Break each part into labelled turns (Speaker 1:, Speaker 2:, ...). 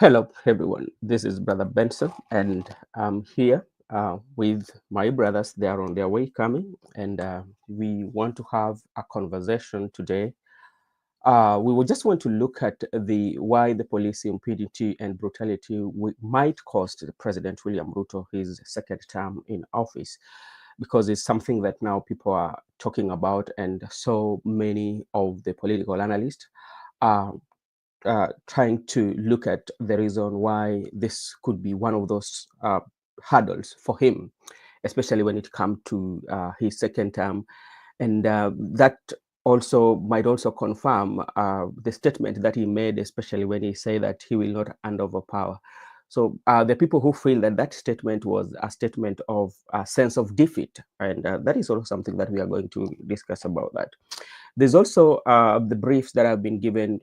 Speaker 1: Hello, everyone. This is Brother Benson, and I'm here with my brothers. They are on their way coming, and we want to have a conversation today. We will just want to look at the why the police impunity and brutality might cost President William Ruto his second term in office, because it's something that now people are talking about, and so many of the political analysts are trying to look at the reason why this could be one of those hurdles for him, especially when it comes to his second term. And that also might also confirm the statement that he made, especially when he said that he will not hand over power. So the people who feel that that statement was a statement of a sense of defeat, and that is also something that we are going to discuss about that. There's also the briefs that have been given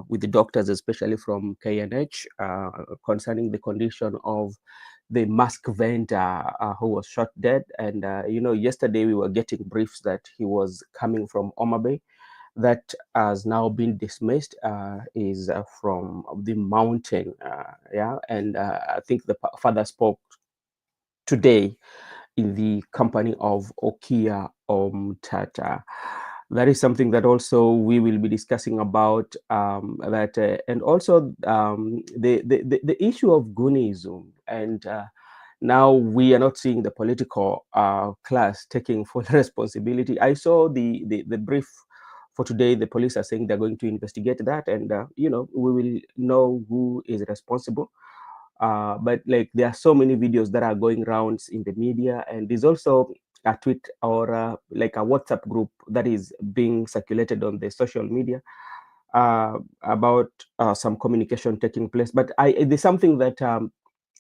Speaker 1: with the doctors, especially from KNH, concerning the condition of the mask vendor who was shot dead. And, yesterday we were getting briefs that he was coming from Omabe. That has now been dismissed, is from the mountain. Yeah. And I think the father spoke today in the company of Okia Tata. That is something that also we will be discussing about that, and also the issue of Gunism. And now we are not seeing the political class taking full responsibility. I saw the brief for today. The police are saying they're going to investigate that, and we will know who is responsible. But like there are so many videos that are going rounds in the media, and there's also a tweet or like a WhatsApp group that is being circulated on the social media about some communication taking place. But there's something that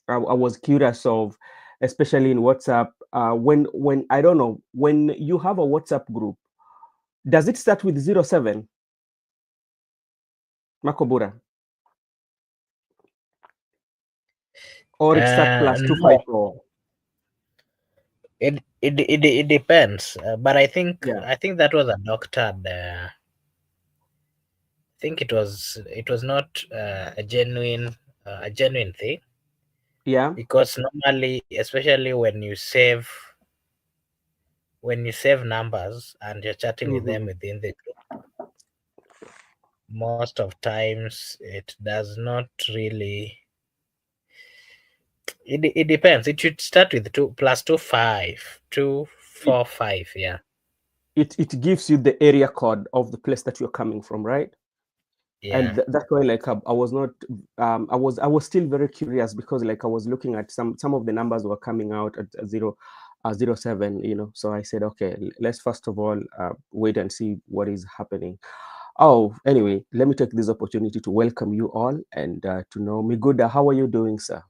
Speaker 1: I was curious of, especially in WhatsApp. When I don't know, when you have a WhatsApp group, does it start with 07 Makobura, or it start plus
Speaker 2: No,
Speaker 1: 254?
Speaker 2: it depends. But I think
Speaker 1: Yeah.
Speaker 2: that was a doctored. I think it was not a genuine thing,
Speaker 1: Yeah.
Speaker 2: because normally, especially when you save numbers and you're chatting with them
Speaker 1: Hmm.
Speaker 2: within the group, most of times it does not really. It depends. It should start with 2 plus 2 5 2 4 5. Yeah,
Speaker 1: It gives you the area code of the place that you're coming from, right? And
Speaker 2: yeah.
Speaker 1: that's why, like, I was not I was still very curious, because like I was looking at some of the numbers were coming out at 07, so I said, okay, let's first of all wait and see what is happening. Oh, anyway, let me take this opportunity to welcome you all, and to know Miguda. How are you doing, sir?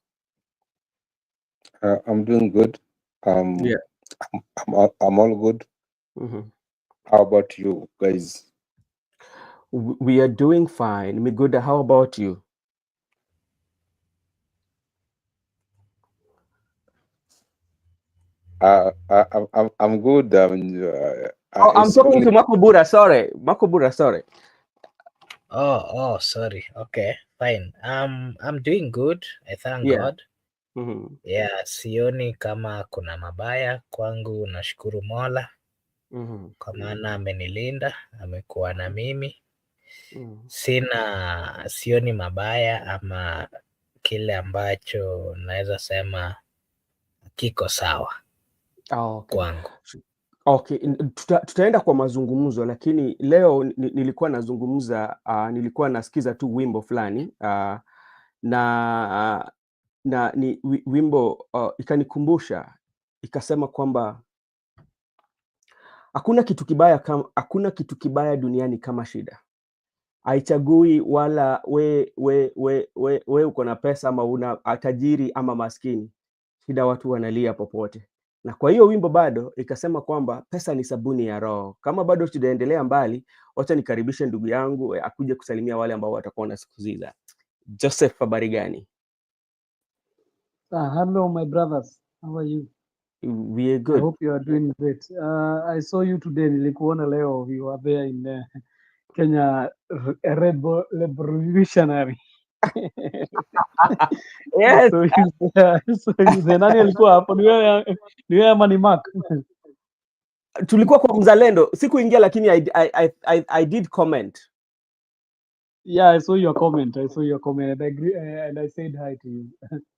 Speaker 3: I'm doing good.
Speaker 1: Yeah.
Speaker 3: I'm all good.
Speaker 1: Hmm.
Speaker 3: How about you guys?
Speaker 1: We are doing fine. Miguda, how about you?
Speaker 3: I'm good.
Speaker 1: Oh, I'm
Speaker 3: It's
Speaker 1: talking
Speaker 3: only
Speaker 1: to Makobura. Sorry, Makobura. Sorry.
Speaker 2: Oh, sorry. Okay, fine. I'm doing good. I thank
Speaker 1: Yeah.
Speaker 2: God.
Speaker 1: Hmm.
Speaker 2: Yeah, sioni kama kuna mabaya kwangu. Nashukuru Mola
Speaker 1: Hmm.
Speaker 2: kwa maana amenilinda, amekuwa na mimi.
Speaker 1: Hmm.
Speaker 2: Sioni mabaya ama kile ambacho naweza sema kiko sawa
Speaker 1: Oh, okay.
Speaker 2: kwangu.
Speaker 1: Okay, tutaenda kwa mazungumzo, lakini leo nilikuwa nazungumza, nilikuwa nasikiza tu wimbo fulani, na ni wimbo ikanikumbusha, ikasema kwamba hakuna kitu kibaya duniani kama shida. Haichagui wala we uko na pesa ama una tajiri ama maskini. Shida watu wanalia popote. Na kwa hiyo wimbo bado ikasema kwamba pesa ni sabuni ya roho. Kama bado tunaendelea mbali, wacha nikaribishe ndugu yangu akuje kusalimia wale ambao watakuwa wanasikiza. Joseph, habari gani?
Speaker 4: Hello, my brothers. How are you?
Speaker 1: We are
Speaker 4: I
Speaker 1: good.
Speaker 4: hope you are doing great. I saw you today. Nilikuona leo. You are there in Kenya, a Revolutionary.
Speaker 1: Yes,
Speaker 4: So he's there. So he's there. Nani alikuwa hapo? Ni wewe ama ni Mark?
Speaker 1: tulikuwa kwa Mzalendo, sikuingia lakini I did comment.
Speaker 4: Yeah, I saw your comment. I saw your comment, and I agree, and I said hi to you.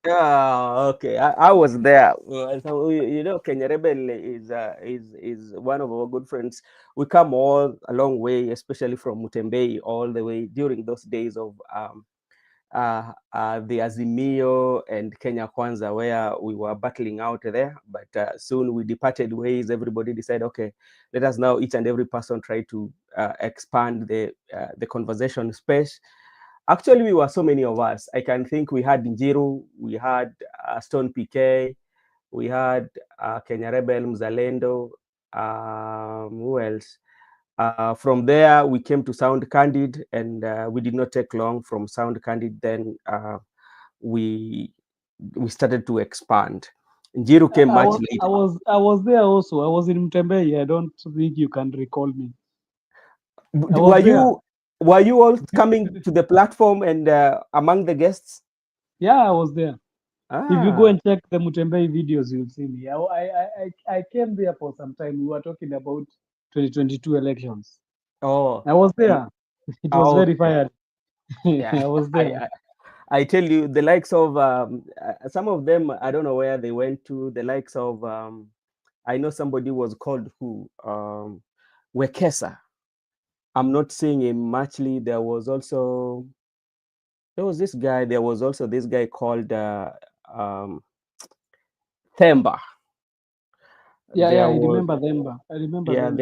Speaker 1: Yeah, okay. I was there. So you know, Kenya Rebel is one of our good friends. We come all a long way, especially from Mutembei, all the way during those days of the Azimio and Kenya Kwanza, where we were battling out there. But soon we departed ways. Everybody decided, okay, let us now each and every person try to expand the conversation space. Actually, we were so many of us. I can think we had Njiru, we had Stone PK, we had Kenya Rebel, Mzalendo. Who else? From there, we came to Sound Candid, and we did not take long from Sound Candid. Then we started to expand. Njiru came
Speaker 4: I
Speaker 1: much
Speaker 4: was, I
Speaker 1: later.
Speaker 4: was, I was there also. I was in Mtembei. I don't think you can recall me. I
Speaker 1: Were
Speaker 4: was there.
Speaker 1: you all coming to the platform and among the guests?
Speaker 4: Yeah, I was there. If you go
Speaker 1: Ah,
Speaker 4: and check the Mutembei videos, you'll see me. I came there for some time. We were talking about 2022 elections.
Speaker 1: oh,
Speaker 4: I was there. It was very
Speaker 1: okay.
Speaker 4: fiery.
Speaker 1: Yeah,
Speaker 4: I was
Speaker 1: I,
Speaker 4: there.
Speaker 1: I I tell you, the likes of some of them, I don't know where they went to. The likes of I know somebody was called who Wekesa. I'm not seeing him muchly. There was this guy. There was also this guy called um, Themba.
Speaker 4: Yeah, yeah,
Speaker 1: There
Speaker 4: I
Speaker 1: was
Speaker 4: remember them. I remember
Speaker 1: yeah,
Speaker 4: them.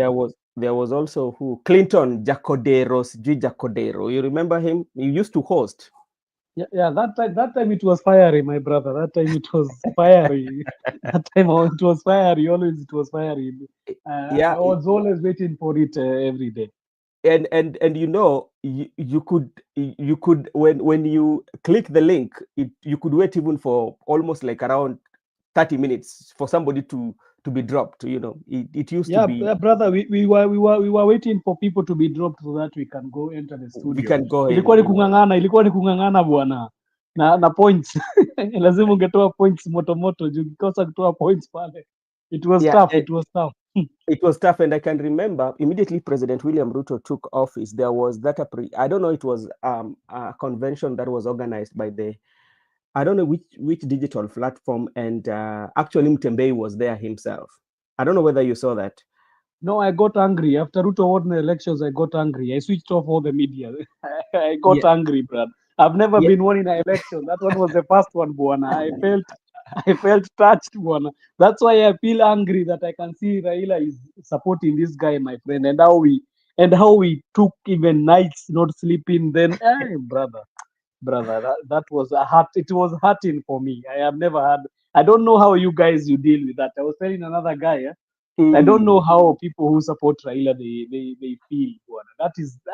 Speaker 1: there was also who Clinton Jacoderos, G Jacodero. You remember him? He used to host.
Speaker 4: Yeah, yeah. That time it was fiery, my brother. That time it was fiery. That time it was fiery. Always it was fiery.
Speaker 1: Yeah,
Speaker 4: I was always waiting for it every day.
Speaker 1: and you know you could when you click the link, you could wait even for almost like around 30 minutes for somebody to be dropped. It used to
Speaker 4: Yeah,
Speaker 1: be
Speaker 4: brother, we were waiting for people to be dropped so that we can go enter the
Speaker 1: we
Speaker 4: studio.
Speaker 1: can go in.
Speaker 4: Ilikuwa ni kung'ang'ana bwana. Na points. Lazima ungetoa points moto moto juu ukikosa kutoa points pale. It was
Speaker 1: Yeah,
Speaker 4: tough, it was tough.
Speaker 1: it was tough, and I can remember immediately President William Ruto took office. There was I don't know, it was a convention that was organized by the I don't know which digital platform, and actually Mtembei was there himself. I don't know whether you saw that.
Speaker 4: No, I got angry. After Ruto won the elections, I got angry. I switched off all the media. I got
Speaker 1: Yeah,
Speaker 4: angry, brad. I've never
Speaker 1: yeah.
Speaker 4: been won in an election. That one was the first one, Buana. I felt touched, Buana. That's why I feel angry that I can see Raila is supporting this guy, my friend, and how we took even nights not sleeping. Then, brother, that was a hurt. It was hurting for me. I have never had. I don't know how you deal with that. I was telling another guy. I don't know
Speaker 1: Mm.
Speaker 4: how people who support Raila they feel. Bwana.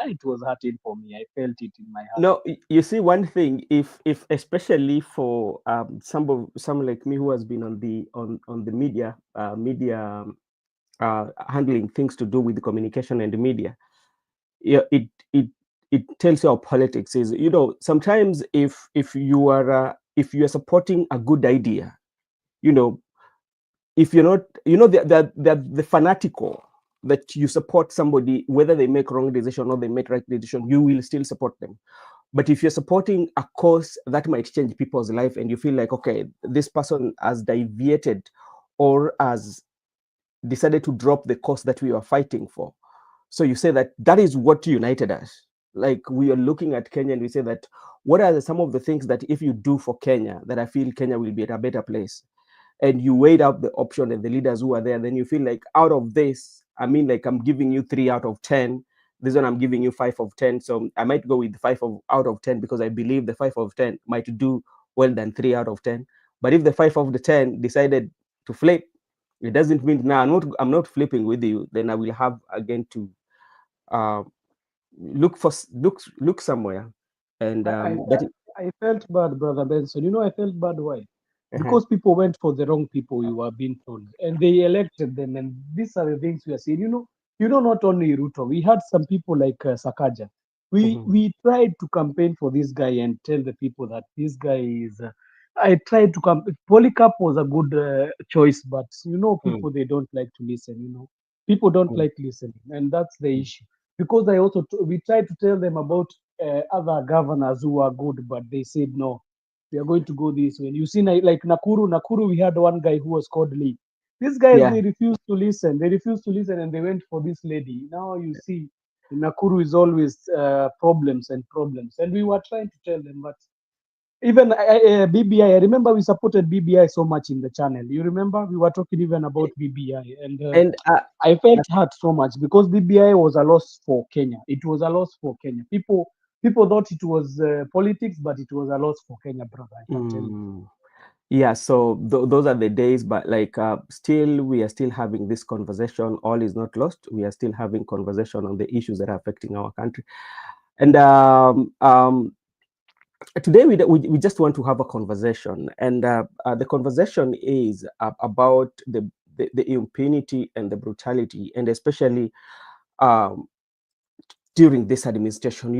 Speaker 4: It was hurting for me. I felt it in my heart.
Speaker 1: No, you see one thing, if especially for some like me who has been on the media handling things to do with communication and media, yeah, it tells you how politics is. Sometimes if you are supporting a good idea, you know if you're not, the fanatical, that you support somebody whether they make wrong decision or they make right decision, you will still support them. But if you're supporting a cause that might change people's life, and you feel like, okay, this person has deviated or has decided to drop the cause that we are fighting for, so you say that is what united us. Like, we are looking at Kenya and we say that, what are some of the things that if you do for Kenya, that I feel Kenya will be at a better place? And you weighed out the option and the leaders who are there, then you feel like, out of this, I mean, like, I'm giving you 3 out of 10. This one I'm giving you 5 of 10. So I might go with out of 10, because I believe the 5 of 10 might do well than 3 out of 10. But if the 5 of the 10 decided to flip, it doesn't mean now I'm not flipping with you. Then I will have again to uh, look somewhere, and
Speaker 4: I, I,
Speaker 1: that.
Speaker 4: I felt bad, brother Benson. I felt bad. Why?
Speaker 1: Uh-huh.
Speaker 4: Because people went for the wrong people. You were being told, and they elected them. And these are the things we are seeing. Not only Ruto. We had some people like Sakaja.
Speaker 1: Mhm.
Speaker 4: We tried to campaign for this guy and tell the people that this guy is. I tried to come. Polycarp was a good choice, but
Speaker 1: Mm.
Speaker 4: people they don't like to listen. People don't
Speaker 1: Mm.
Speaker 4: like listening, and that's the issue. Because I also we tried to tell them about other governors who are good, but they said no. We are going to go this way. And you see, like Nakuru, we had one guy who was called Lee. These guys
Speaker 1: Yeah.
Speaker 4: they refused to listen. They refused to listen, and they went for this lady. Now you see Nakuru is always problems and problems. And we were trying to tell them, but even BBI, I remember we supported BBI so much in the channel. You remember? We were talking even about BBI. And
Speaker 1: And
Speaker 4: I felt hurt so much because BBI was a loss for Kenya. It was a loss for Kenya. People thought it was politics, but it was a loss for Kenya, brother. I can tell you.
Speaker 1: mm, yeah, so those are the days, but like still, we are still having this conversation. All is not lost. We are still having conversation on the issues that are affecting our country. And today we just want to have a conversation, and the conversation is about the impunity and the brutality, and especially um, during this administration.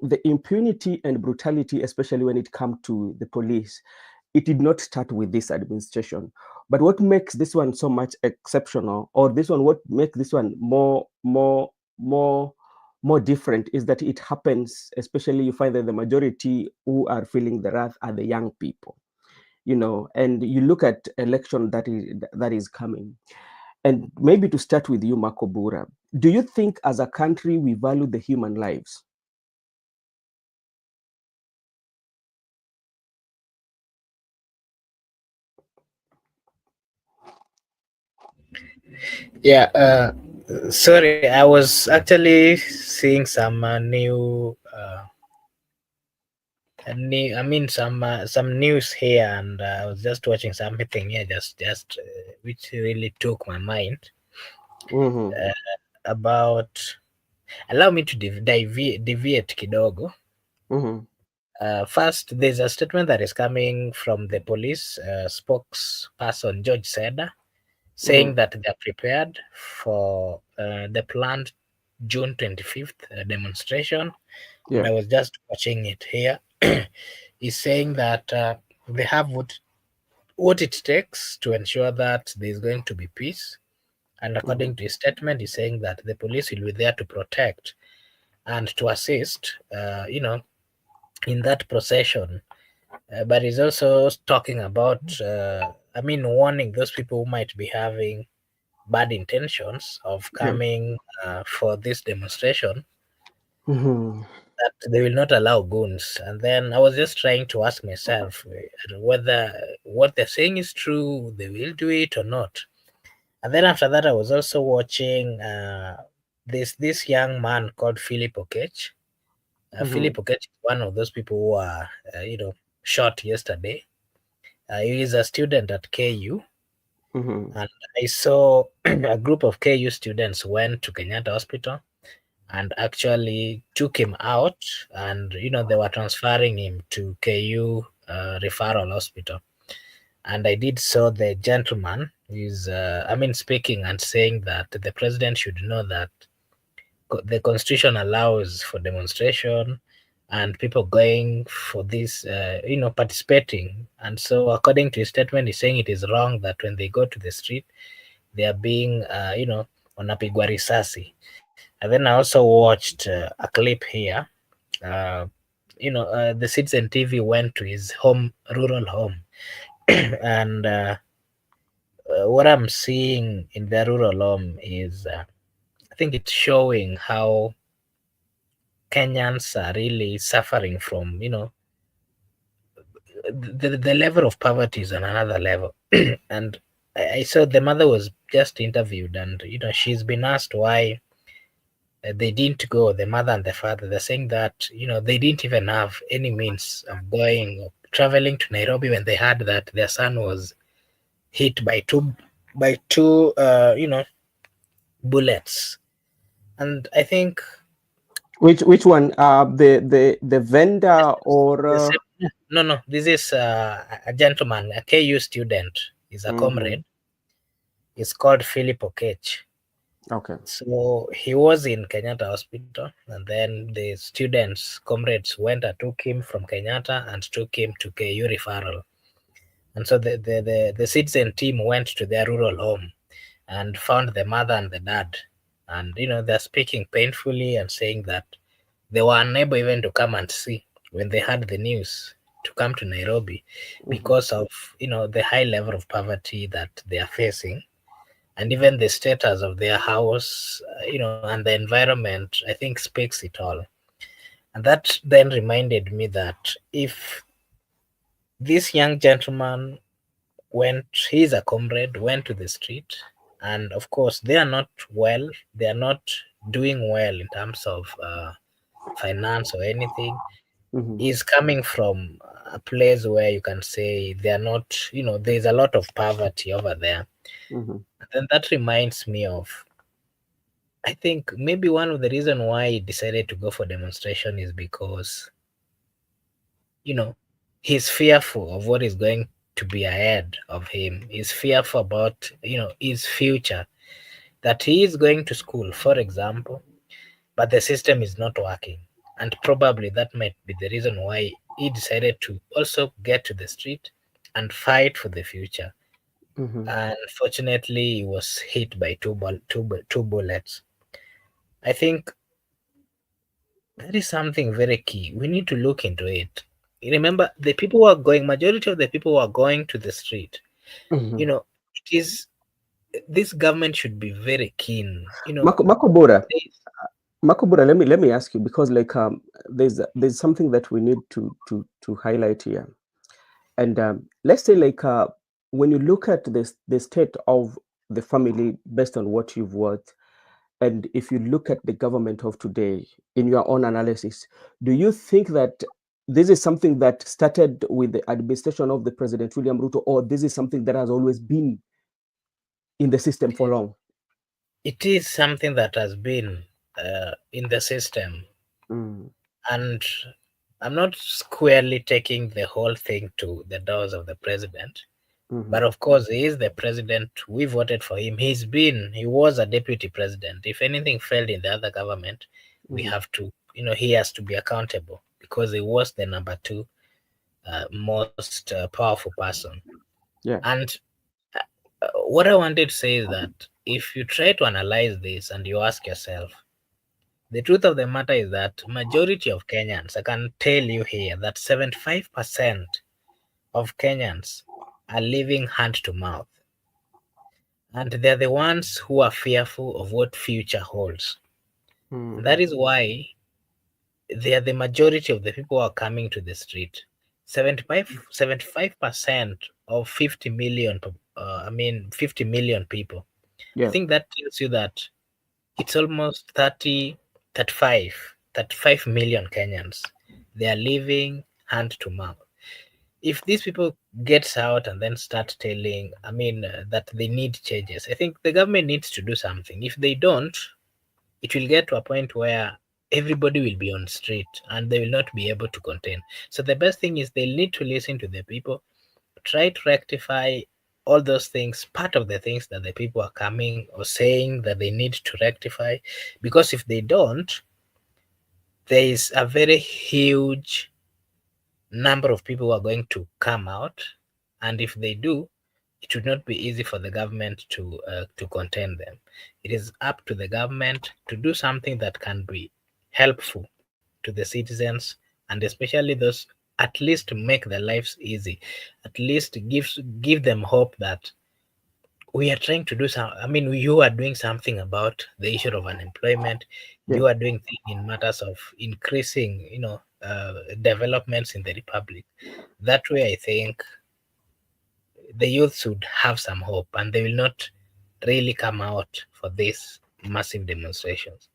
Speaker 1: The impunity and brutality, especially when it comes to the police, it did not start with this administration. But what makes this one so much exceptional, or this one, what makes this one more different, is that it happens, especially you find that the majority who are feeling the wrath are the young people. And you look at election that is coming. And maybe to start with you, Marco Bura, do you think as a country we value the human lives?
Speaker 2: Yeah. Sorry, I was actually seeing some some news here, and I was just watching something here, just which really took my mind
Speaker 1: Mm-hmm.
Speaker 2: about. Allow me to deviate kidogo.
Speaker 1: Mm-hmm.
Speaker 2: First, there's a statement that is coming from the police spokesperson George Seda, saying
Speaker 1: Mm-hmm.
Speaker 2: that they're prepared for the planned June 25th demonstration. And
Speaker 1: Yeah.
Speaker 2: I was just watching it here. He's saying that they have what it takes to ensure that there's going to be peace. And
Speaker 1: Mm-hmm.
Speaker 2: according to his statement, he's saying that the police will be there to protect and to assist, in that procession. But he's also talking about, warning those people who might be having bad intentions of
Speaker 1: Yeah.
Speaker 2: coming for this demonstration,
Speaker 1: Mm-hmm.
Speaker 2: that they will not allow goons. And then I was just trying to ask myself whether what they're saying is true, they will do it or not. And then after that, I was also watching this young man called Philip Okech.
Speaker 1: Mm-hmm.
Speaker 2: Philip Okech is one of those people who are, shot yesterday. He is a student at KU,
Speaker 1: Mm-hmm.
Speaker 2: and I saw a group of KU students went to Kenyatta Hospital and actually took him out, and they were transferring him to KU referral hospital. And I did saw the gentleman is speaking and saying that the president should know that the constitution allows for demonstration and people going for this, participating. And so according to his statement, he's saying it is wrong that when they go to the street they are being wanapigwa risasi. And then I also watched a clip here. uh, the Citizen TV went to his rural home, and what I'm seeing in the rural home is, I think it's showing how Kenyans are really suffering from, the level of poverty is on another level. And I saw the mother was just interviewed, and she's been asked why they didn't go. The mother and the father, they're saying that they didn't even have any means of going or traveling to Nairobi when they heard that their son was hit by two bullets. And I think
Speaker 1: Which one? The
Speaker 2: this
Speaker 1: vendor
Speaker 2: is
Speaker 1: or
Speaker 2: the same. No, no, this is a gentleman, a KU student. He's a
Speaker 1: mm-hmm.
Speaker 2: comrade. He's called Philip Okech.
Speaker 1: Okay.
Speaker 2: So he was in Kenyatta Hospital, and then the students, comrades, went and took him from Kenyatta and took him to KU referral. And so the citizen team went to their rural home and found the mother and the dad. And they're speaking painfully and saying that they were unable even to come and see when they heard the news to come to Nairobi
Speaker 1: Mhm.
Speaker 2: because of the high level of poverty that they are facing, and even the status of their house, and the environment, I think speaks it all. And that then reminded me that if this young gentleman went, he's a comrade, went to the street, and of course they are not well, they are not doing well in terms of finance or anything.
Speaker 1: Mhm.
Speaker 2: He's coming from a place where you can say they are not, there's a lot of poverty over there.
Speaker 1: Mhm.
Speaker 2: And then that reminds me of, I think maybe one of the reason why he decided to go for demonstration is because, you know, he's fearful of what is going to be ahead of him. He's fearful about, his future. That he is going to school, for example, but the system is not working. And probably that might be the reason why he decided to also get to the street and fight for the future.
Speaker 1: Mhm.
Speaker 2: And fortunately, he was hit by two bullets. I think that is something very key. We need to look into it. Remember, the people who are going, majority of the people who are going to the street,
Speaker 1: Mhm.
Speaker 2: it is, this government should be very keen.
Speaker 1: Makobora,
Speaker 2: They,
Speaker 1: Makobora, let me ask you, because like there's something that we need to highlight here. And let's say like when you look at this the state of the family based on what you've worked, and if you look at the government of today in your own analysis, do you think that this is something that started with the administration of the President William Ruto, or this is something that has always been in the system for long?
Speaker 2: it is something that has been in the system,
Speaker 1: Mm.
Speaker 2: and I'm not squarely taking the whole thing to the doors of the president.
Speaker 1: Mhm.
Speaker 2: But of course, he is the president. We voted for him. He was a deputy president. If anything failed in the other government, we
Speaker 1: Mhm.
Speaker 2: have to, he has to be accountable because he was the number two most powerful person.
Speaker 1: Yeah.
Speaker 2: And what I wanted to say is that if you try to analyze this and you ask yourself, the truth of the matter is that majority of Kenyans, I can tell you here that 75% of Kenyans are living hand to mouth. And they're the ones who are fearful of what future holds. And
Speaker 1: Mm.
Speaker 2: that is why they are the majority of the people who are coming to the street. 75% of 50 million, 50 million people. I
Speaker 1: Yeah.
Speaker 2: think that tells you that it's almost 30, 35 million Kenyans. They are living hand to mouth. If these people gets out and then start telling, that they need changes, I think the government needs to do something. If they don't, it will get to a point where everybody will be on street and they will not be able to contain. So the best thing is they need to listen to the people, try to rectify all those things, part of the things that the people are coming or saying that they need to rectify, because if they don't, there is a very huge number of people who are going to come out, and if they do, it would not be easy for the government to contain them. It is up to the government to do something that can be helpful to the citizens, and especially those, at least make their lives easy, at least give them hope that we are trying to do some. You are doing something about the issue of unemployment.
Speaker 1: Yeah.
Speaker 2: You are doing things in matters of increasing, developments in the republic. That way, I think the youth should have some hope, and they will not really come out for these massive demonstrations.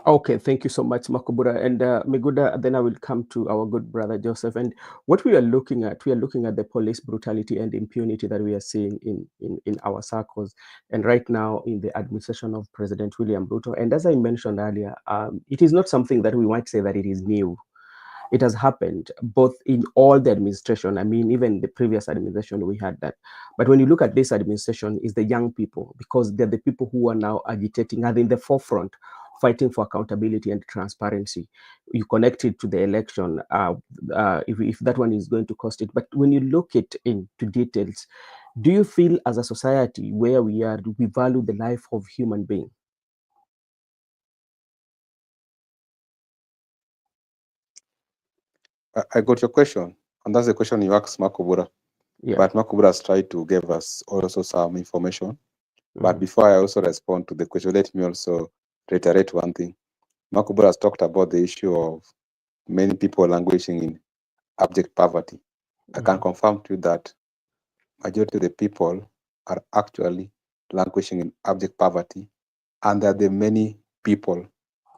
Speaker 1: Okay, thank you so much, Makobura. And Meguda, then I will come to our good brother Joseph. And what we are looking at the police brutality and impunity that we are seeing in our circles, and right now in the administration of President William Ruto. And as I mentioned earlier, it is not something that we might say that it is new. It has happened both in all the administration. I mean, even the previous administration, we had that. But when you look at this administration, is the young people, because they're the people who are now agitating and in the forefront, fighting for accountability and transparency. You connect it to the election, if that one is going to cost it. But when you look it into details, do you feel as a society where we are, do we value the life of human being?
Speaker 3: I got your question, and that's the question you asked Makobura.
Speaker 1: Yeah.
Speaker 3: But Makobura has tried to give us also some information. But
Speaker 1: Mhm.
Speaker 3: before I also respond to the question, let me also reiterate one thing. Makobura has talked about the issue of many people languishing in abject poverty. I can
Speaker 1: Mhm.
Speaker 3: confirm to you that majority of the people are actually languishing in abject poverty, and there are the many people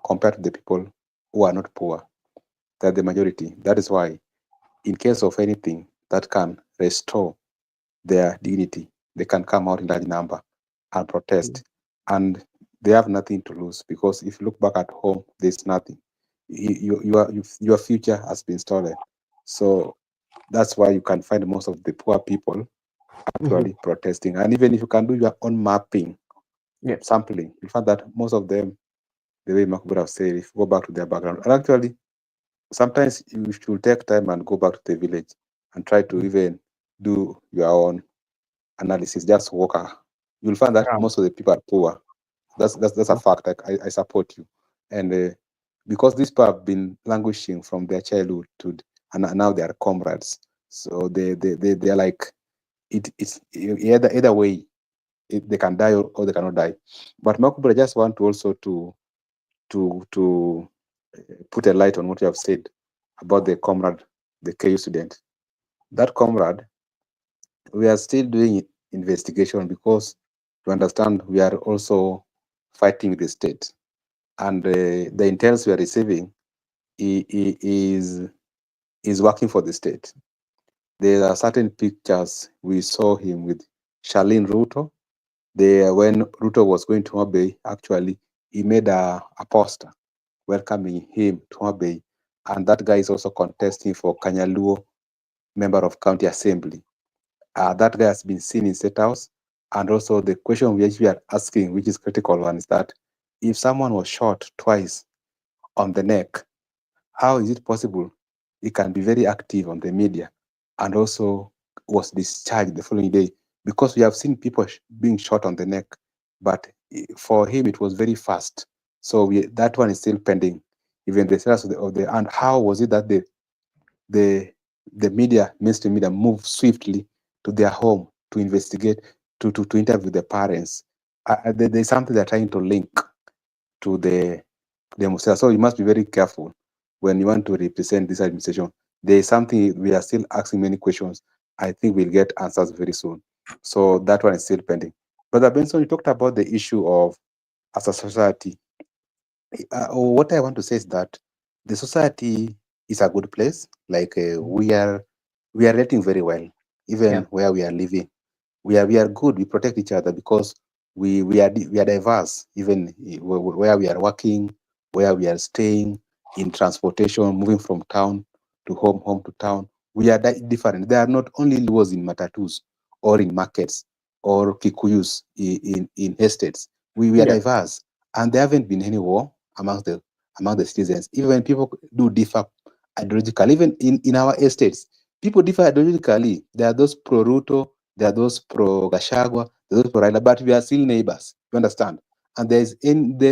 Speaker 3: compared to the people who are not poor. They're the majority. That is why, in case of anything that can restore their dignity, they can come out in large number and
Speaker 1: Mhm.
Speaker 3: protest. And they have nothing to lose, because if you look back at home, there's nothing. Your future has been stolen. So that's why you can find most of the poor people
Speaker 1: Mhm.
Speaker 3: actually protesting. And even if you can do your own mapping,
Speaker 1: Yeah.
Speaker 3: sampling, you find that most of them, the way Mark would have said, if you go back to their background, and actually, sometimes you should take time and go back to the village and try to
Speaker 1: Mhm.
Speaker 3: even do your own analysis. Just walk. You'll find that
Speaker 1: Around.
Speaker 3: most of the people are poor. That's a
Speaker 1: Mhm.
Speaker 3: fact. I support you. And because these people have been languishing from their childhood to, and now they are comrades. So they are like, it's either way, they can die, or they cannot die. But Makubra, I just want to also to put a light on what you have said about the comrade, the KU student. That comrade, we are still doing investigation, because to understand, we are also fighting with the state, and the intelligence we are receiving is working for the state. There are certain pictures we saw him with Charlene Ruto. When Ruto was going to Mabey, actually, he made a poster welcoming him to Mabey, and that guy is also contesting for Kanyaluo member of county assembly. That guy has been seen in State House. And also the question we actually are asking, which is critical one, is that if someone was shot twice on the neck, how is it possible he can be very active on the media and also was discharged the following day? Because we have seen people being shot on the neck, but for him it was very fast. So that one is still pending. Even the status of the and how was it that the the media, mainstream media, move swiftly to their home to investigate, to interview the parents? There's something they're trying to link to the themselves. So you must be very careful when you want to represent this administration. There is something we are still asking many questions. I think we'll get answers very soon. So that one is still pending. Brother Benson, you talked about the issue of, as a society, what I want to say is that the society is a good place. Like we are rating very well,
Speaker 1: Yeah.
Speaker 3: even where we are living. We are good. We protect each other, because we are diverse. Even where we are working, where we are staying, in transportation, moving from town to home, home to town. We are different. There are not only Luos in matatus or in markets or Kikuyus in estates. We are
Speaker 1: Yeah.
Speaker 3: diverse, and there haven't been any war among the citizens. Even when people do differ ideologically, even in our estates, people differ ideologically. There are those pro Ruto, there are those pro Gashagwa, there are those pro Raila, but we are still neighbors. You understand? And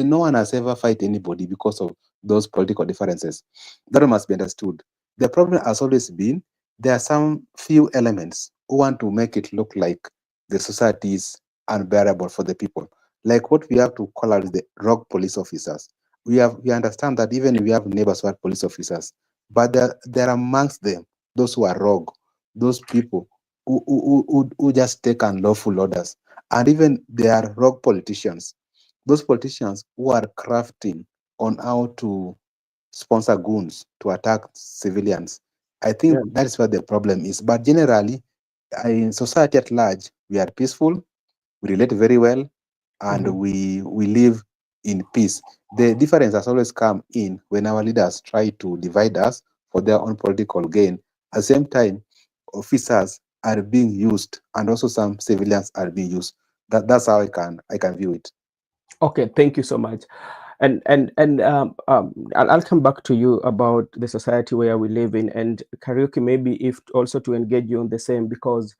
Speaker 3: no one has ever fight anybody because of those political differences. That must be understood. The problem has always been, there are some few elements who want to make it look like the society is unbearable for the people. Like what we have to call out the rogue police officers. We understand that even we have neighbors who are police officers, but there are amongst them those who are rogue, those people who just take unlawful orders. And even there are rogue politicians, those politicians who are crafting on how to sponsor goons to attack civilians. I think
Speaker 1: Yeah.
Speaker 3: that is where the problem is. But generally, in society at large, we are peaceful, we relate very well, and
Speaker 1: Mhm.
Speaker 3: we live in peace. The difference has always come in when our leaders try to divide us for their own political gain. At the same time, officers are being used, and also some civilians are being used. That's how I can view it.
Speaker 1: Okay, thank you so much. I'll come back to you about the society where we live in, and karaoke maybe if also to engage you on the same, because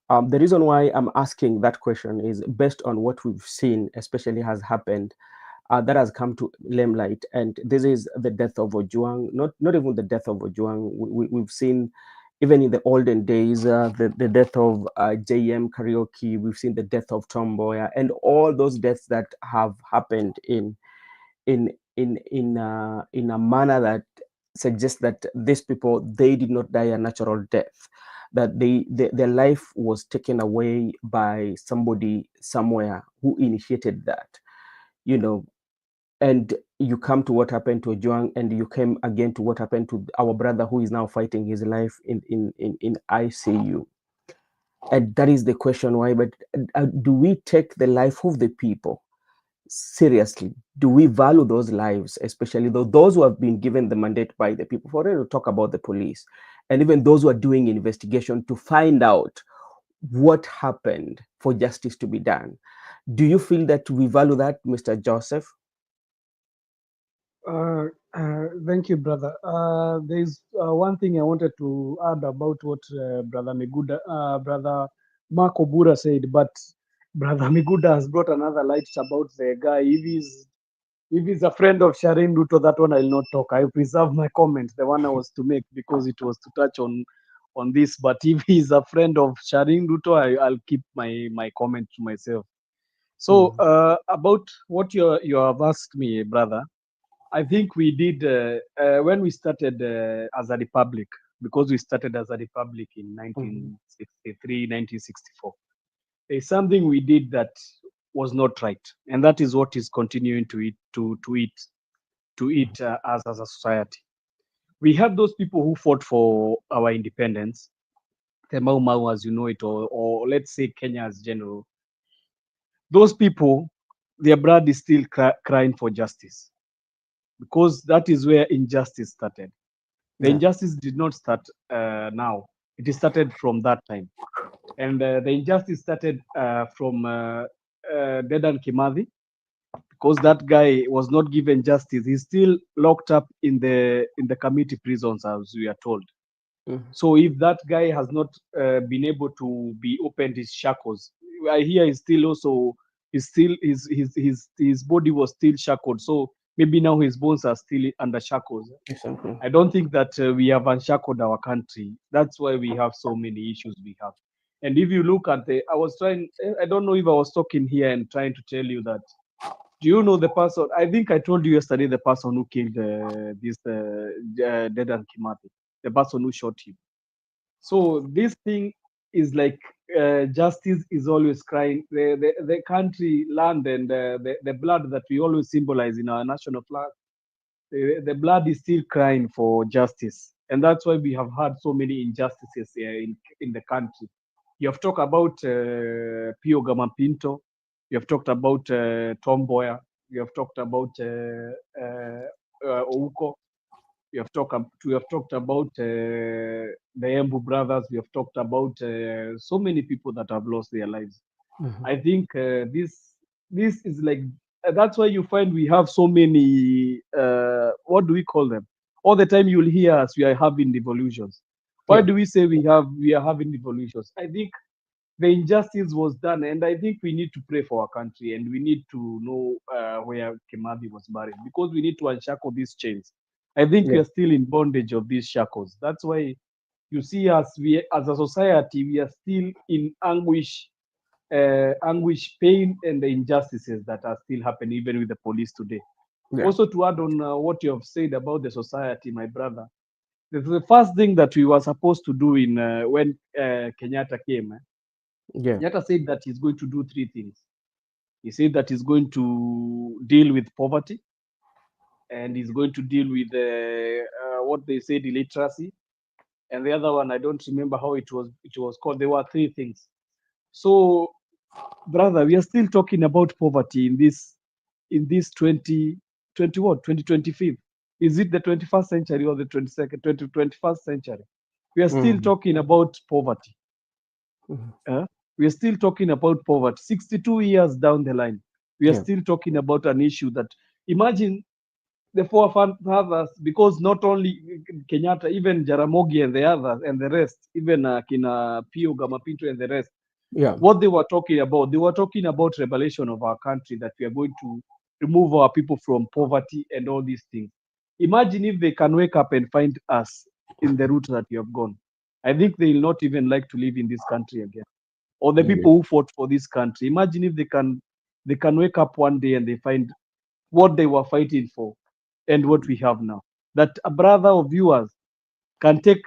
Speaker 1: the reason why I'm asking that question is based on what we've seen, especially has happened, that has come to limelight, and this is the death of Ojuang. Not even the death of Ojuang. We've seen even in the olden days the death of JM Karaoke. We've seen the death of Tomboya, and all those deaths that have happened in a manner that suggests that these people, they did not die a natural death, that their life was taken away by somebody somewhere who initiated that, you know. And you come to what happened to Juang, and you came again to what happened to our brother who is now fighting his life in ICU. And that is the question why. But do we take the life of the people seriously? Do we value those lives, especially those who have been given the mandate by the people? For to talk about the police, and even those who are doing investigation to find out what happened for justice to be done. Do you feel that we value that, Mr. Joseph?
Speaker 4: Thank you, brother. There's one thing I wanted to add about what brother Marco Bura said, but brother Miguda has brought another light about the guy. If he's a friend of Sharin Ruto, that one I'll not talk. I preserve my comment, the one I was to make, because it was to touch on this. But if he's a friend of Sharin Ruto, I'll keep my comment to myself. So about what you have asked me, brother, I think we did when we started as a republic, because we started as a republic in 1963, 1964. There's something we did that was not right, and that is what is continuing to eat us as a society. We have those people who fought for our independence, the Mau Mau, as you know it, or let's say Kenya as general. Those people, their blood is still crying for justice, because that is where injustice started. The injustice did not start now. It started from that time. And the injustice started from Dedan Kimathi, because that guy was not given justice. He's still locked up in the community prisons, as we are told. So if that guy has not been able to be opened his shackles, I hear he's still also his body was still shackled. So maybe now his bones are still under shackles.
Speaker 1: Exactly.
Speaker 4: I don't think that we have unshackled our country. That's why we have so many issues we have. And if you look at I don't know if I was talking here and trying to tell you that, do you know the person? I think I told you yesterday the person who killed this Dedan Kimathi, the person who shot him. So this thing is like justice is always crying. The country, land, and the blood that we always symbolize in our national flag, the blood is still crying for justice. And that's why we have had so many injustices in the country. You have talked about Pio Gamampinto. You have talked about Tom Boyer. You have talked about Ouko. We have talked about the Embu brothers. We have talked about so many people that have lost their lives. I think this is like that's why you find we have so many what do we call them? All the time you'll hear us we are having revolutions. Why do we say we are having revolutions? I think the injustice was done, and I think we need to pray for our country, and we need to know where Kimathi was buried, because we need to unshackle these chains. I think we are still in bondage of these shackles. That's why you see us, we as a society, we are still in anguish, pain, and the injustices that are still happening even with the police today. Also, to add on what you have said about the society, my brother, the first thing that we were supposed to do in when Kenyatta came, Kenyatta said that he's going to do three things. He said that he's going to deal with poverty, and he's going to deal with what they said, illiteracy, and the other one I don't remember how it was called. There were three things. So, brother, we are still talking about poverty in this 2020 what 2025. Is it the 21st century or the 21st century? We are still
Speaker 1: Mm.
Speaker 4: talking about poverty.
Speaker 1: Mhm.
Speaker 4: We are still talking about poverty. 62 years down the line, we are
Speaker 1: Yeah.
Speaker 4: still talking about an issue that, imagine the forefathers, because not only Kenyatta, even Jaramogi and the others and the rest, even Kina Pio Gamapinto and the rest,
Speaker 1: Yeah.
Speaker 4: what they were talking about, they were talking about revelation of our country, that we are going to remove our people from poverty and all these things. Imagine if they can wake up and find us in the route that we have gone. I think they will not even like to live in this country again. Or the
Speaker 1: Mm.
Speaker 4: people who fought for this country. Imagine if they can wake up one day and they find what they were fighting for and what we have now. That a brother of yours can take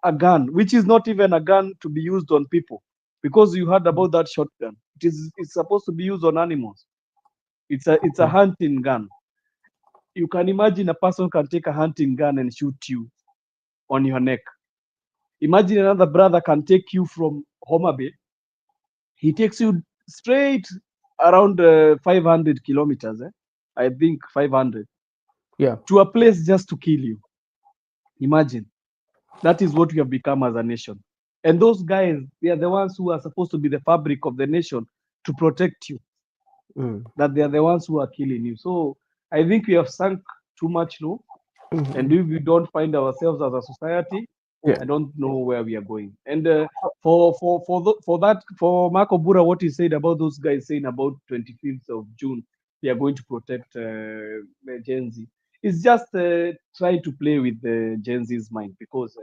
Speaker 4: a gun, which is not even a gun to be used on people, because you heard about that shotgun. It's supposed to be used on animals. It's a
Speaker 1: Mm.
Speaker 4: hunting gun. You can imagine a person can take a hunting gun and shoot you on your neck. Imagine another brother can take you from Homa Bay. He takes you straight around 500 kilometers. I think 500
Speaker 1: Yeah.
Speaker 4: to a place just to kill you. Imagine. That is what we have become as a nation. And those guys, they are the ones who are supposed to be the fabric of the nation to protect you,
Speaker 1: Mm.
Speaker 4: that they are the ones who are killing you. So I think we have sunk too much low. And
Speaker 1: Mhm.
Speaker 4: if we don't find ourselves as a society,
Speaker 1: Yeah.
Speaker 4: I don't know where we are going. And for Marco Bura, what he said about those guys saying about 25th of June, they are going to protect Gen Z. It's just trying to play with the Gen Z's mind, because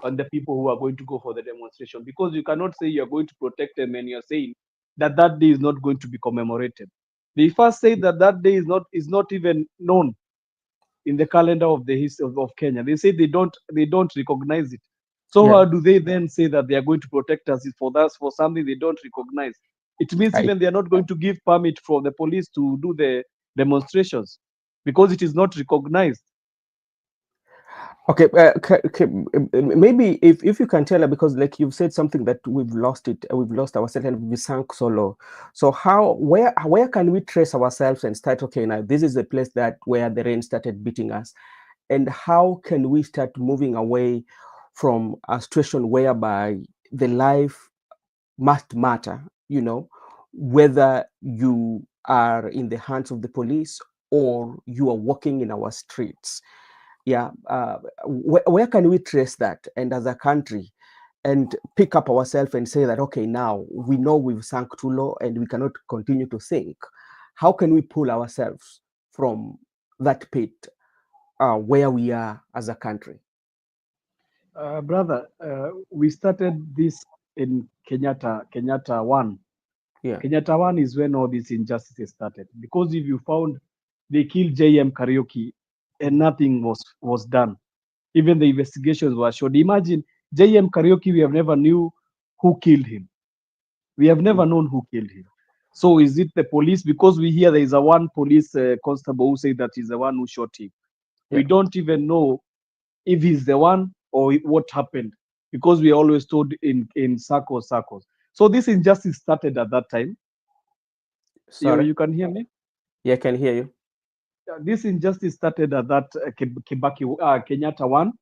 Speaker 4: and the people who are going to go for the demonstration, because you cannot say you are going to protect them and you are saying that that day is not going to be commemorated. They first say that that day is not even known in the calendar of the history of Kenya. They say they don't recognize it. So
Speaker 1: Yeah.
Speaker 4: how do they then say that they are going to protect us for something they don't recognize? It means
Speaker 1: I
Speaker 4: even they are not going to give permit for the police to do the demonstrations, because it is not recognized.
Speaker 1: Okay, maybe if you can tell her, because like you've said something that we've lost it, we've lost ourselves and we sunk so low. So how, where can we trace ourselves and start? Okay, now this is the place that where the rain started beating us, and how can we start moving away from a situation whereby the life must matter? You know, whether you are in the hands of the police or you are walking in our streets. Yeah, where can we trace that, and as a country, and pick up ourselves and say that, okay, now we know we've sunk too low and we cannot continue to sink. How can we pull ourselves from that pit, where we are as a country?
Speaker 4: Brother, we started this in Kenyatta 1.
Speaker 1: Yeah.
Speaker 4: Kenyatta 1 is when all these injustices started. Because if you found they killed JM Karaoke and nothing was done, even the investigations were showed. Imagine JM Karaoke, we have never knew who killed him. We have never known who killed him. So is it the police? Because we hear there is a one police constable who said that he's the one who shot him.
Speaker 1: Yeah.
Speaker 4: We don't even know if he's the one or what happened, because we always told in circles. So this injustice started at that time. You
Speaker 1: Sorry.
Speaker 4: you can hear me?
Speaker 1: Yeah, I can hear you.
Speaker 4: This injustice started at that Kenyatta 1,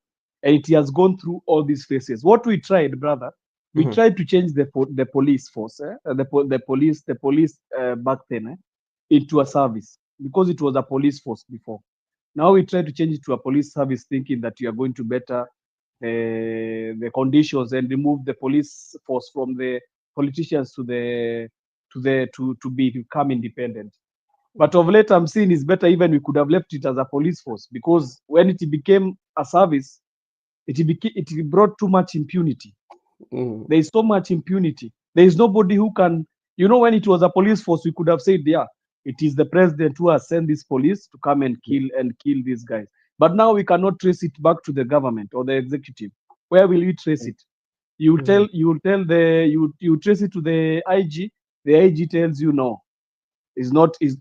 Speaker 4: and it has gone through all these phases. What we tried, brother, we
Speaker 1: Hmm.
Speaker 4: tried to change the police force, the police back then, into a service, because it was a police force before. Now we try to change it to a police service, thinking that you are going to better the conditions and remove the police force from the politicians to become independent. But of late, I'm seeing it's better even we could have left it as a police force, because when it became a service, it brought too much impunity.
Speaker 1: Hmm.
Speaker 4: There is so much impunity. There is nobody who can, when it was a police force, we could have said, yeah, it is the president who has sent this police to come and
Speaker 1: Yeah.
Speaker 4: kill these guys. But now we cannot trace it back to the government or the executive. Where will we trace it?
Speaker 1: Hmm.
Speaker 4: You trace it to the IG. The IG tells you no. Is not is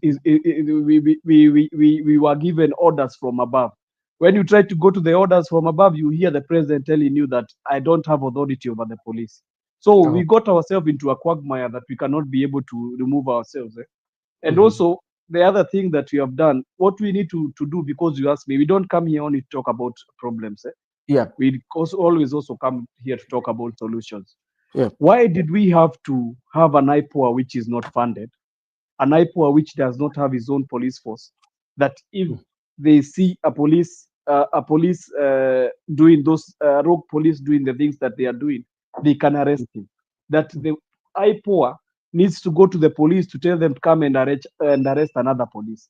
Speaker 4: we were given orders from above. When you try to go to the orders from above, you hear the president telling you that I don't have authority over the police. So we
Speaker 1: Okay.
Speaker 4: got ourselves into a quagmire that we cannot be able to remove ourselves. And
Speaker 1: Hmm.
Speaker 4: also the other thing that we have done, what we need to do, because you asked me, we don't come here only to talk about problems.
Speaker 1: Yeah.
Speaker 4: We always also come here to talk about solutions.
Speaker 1: Yeah.
Speaker 4: Why did we have to have an IPOA which is not funded, an IPOA which does not have his own police force? That if
Speaker 1: Mm.
Speaker 4: they see a police doing those rogue police doing the things that they are doing, they can arrest him. That the IPOA needs to go to the police to tell them to come and arrest another police.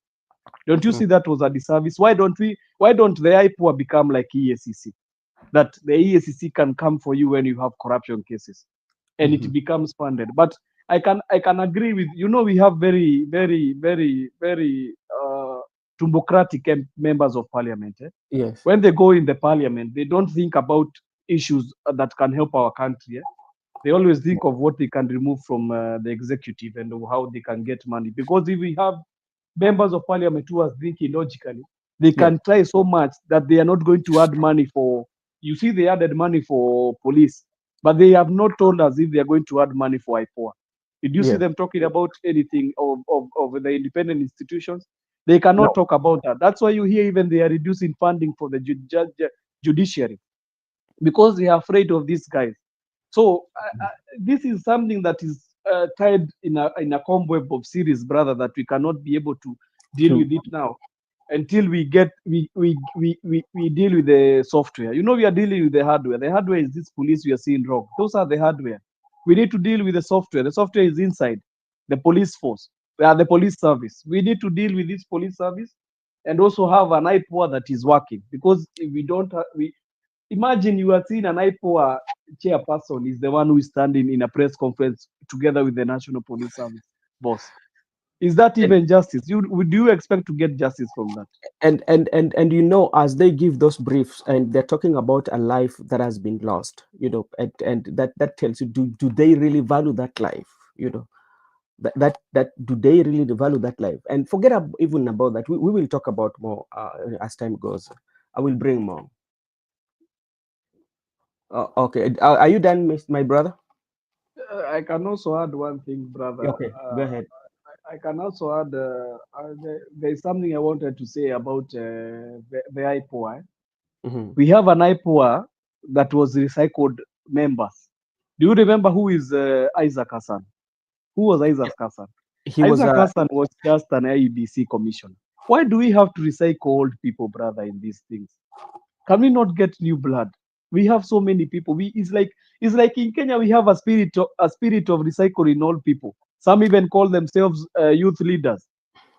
Speaker 4: Don't you
Speaker 1: Mhm.
Speaker 4: see that was a disservice? Why don't the IPOA become like EACC? That the EACC can come for you when you have corruption cases and it
Speaker 1: Mhm.
Speaker 4: becomes funded. But I can agree with, we have very democratic members of parliament.
Speaker 1: Yes.
Speaker 4: When they go in the parliament, they don't think about issues that can help our country. They always think of what they can remove from the executive and how they can get money. Because if we have members of parliament who are thinking logically, they
Speaker 1: Yeah.
Speaker 4: can try so much that they are not going to add money for. You see, they added money for police, but they have not told us if they are going to add money for IPOA. Did you see
Speaker 1: Yeah.
Speaker 4: them talking about anything of the independent institutions? They cannot
Speaker 1: No.
Speaker 4: talk about that. That's why you hear even they are reducing funding for the judiciary, because they are afraid of these guys. So this is something that is tied in a cobweb of series, brother, that we cannot be able to deal
Speaker 1: True.
Speaker 4: with it now until we deal with the software. We are dealing with the hardware. The hardware is this police we are seeing wrong. Those are the hardware. We need to deal with the software. The software is inside the police force. We are the police service. We need to deal with this police service and also have an IPOA that is working. Because if we don't, we imagine you are seeing an IPOA chairperson is the one who is standing in a press conference together with the National Police Service boss. Is that
Speaker 1: And
Speaker 4: even justice? Would you expect to get justice from that?
Speaker 1: as they give those briefs and they're talking about a life that has been lost, and that tells you, do they really value that life? That do they really value that life? And forget even about that. We will talk about more as time goes. I will bring more. Okay. Are you done, my brother?
Speaker 4: I can also add one thing, brother.
Speaker 1: Okay, go ahead.
Speaker 4: I can also add, there's something I wanted to say about the IPOA.
Speaker 1: Hmm.
Speaker 4: We have an IPOA that was recycled members. Do you remember who is Isaac Hassan? Who was Isaac Hassan?
Speaker 1: He was
Speaker 4: Isaac Hassan was just an IEBC commissioner. Why do we have to recycle old people, brother, in these things? Can we not get new blood? We have so many people. It's like in Kenya we have a spirit of recycling old people. Some even call themselves youth leaders,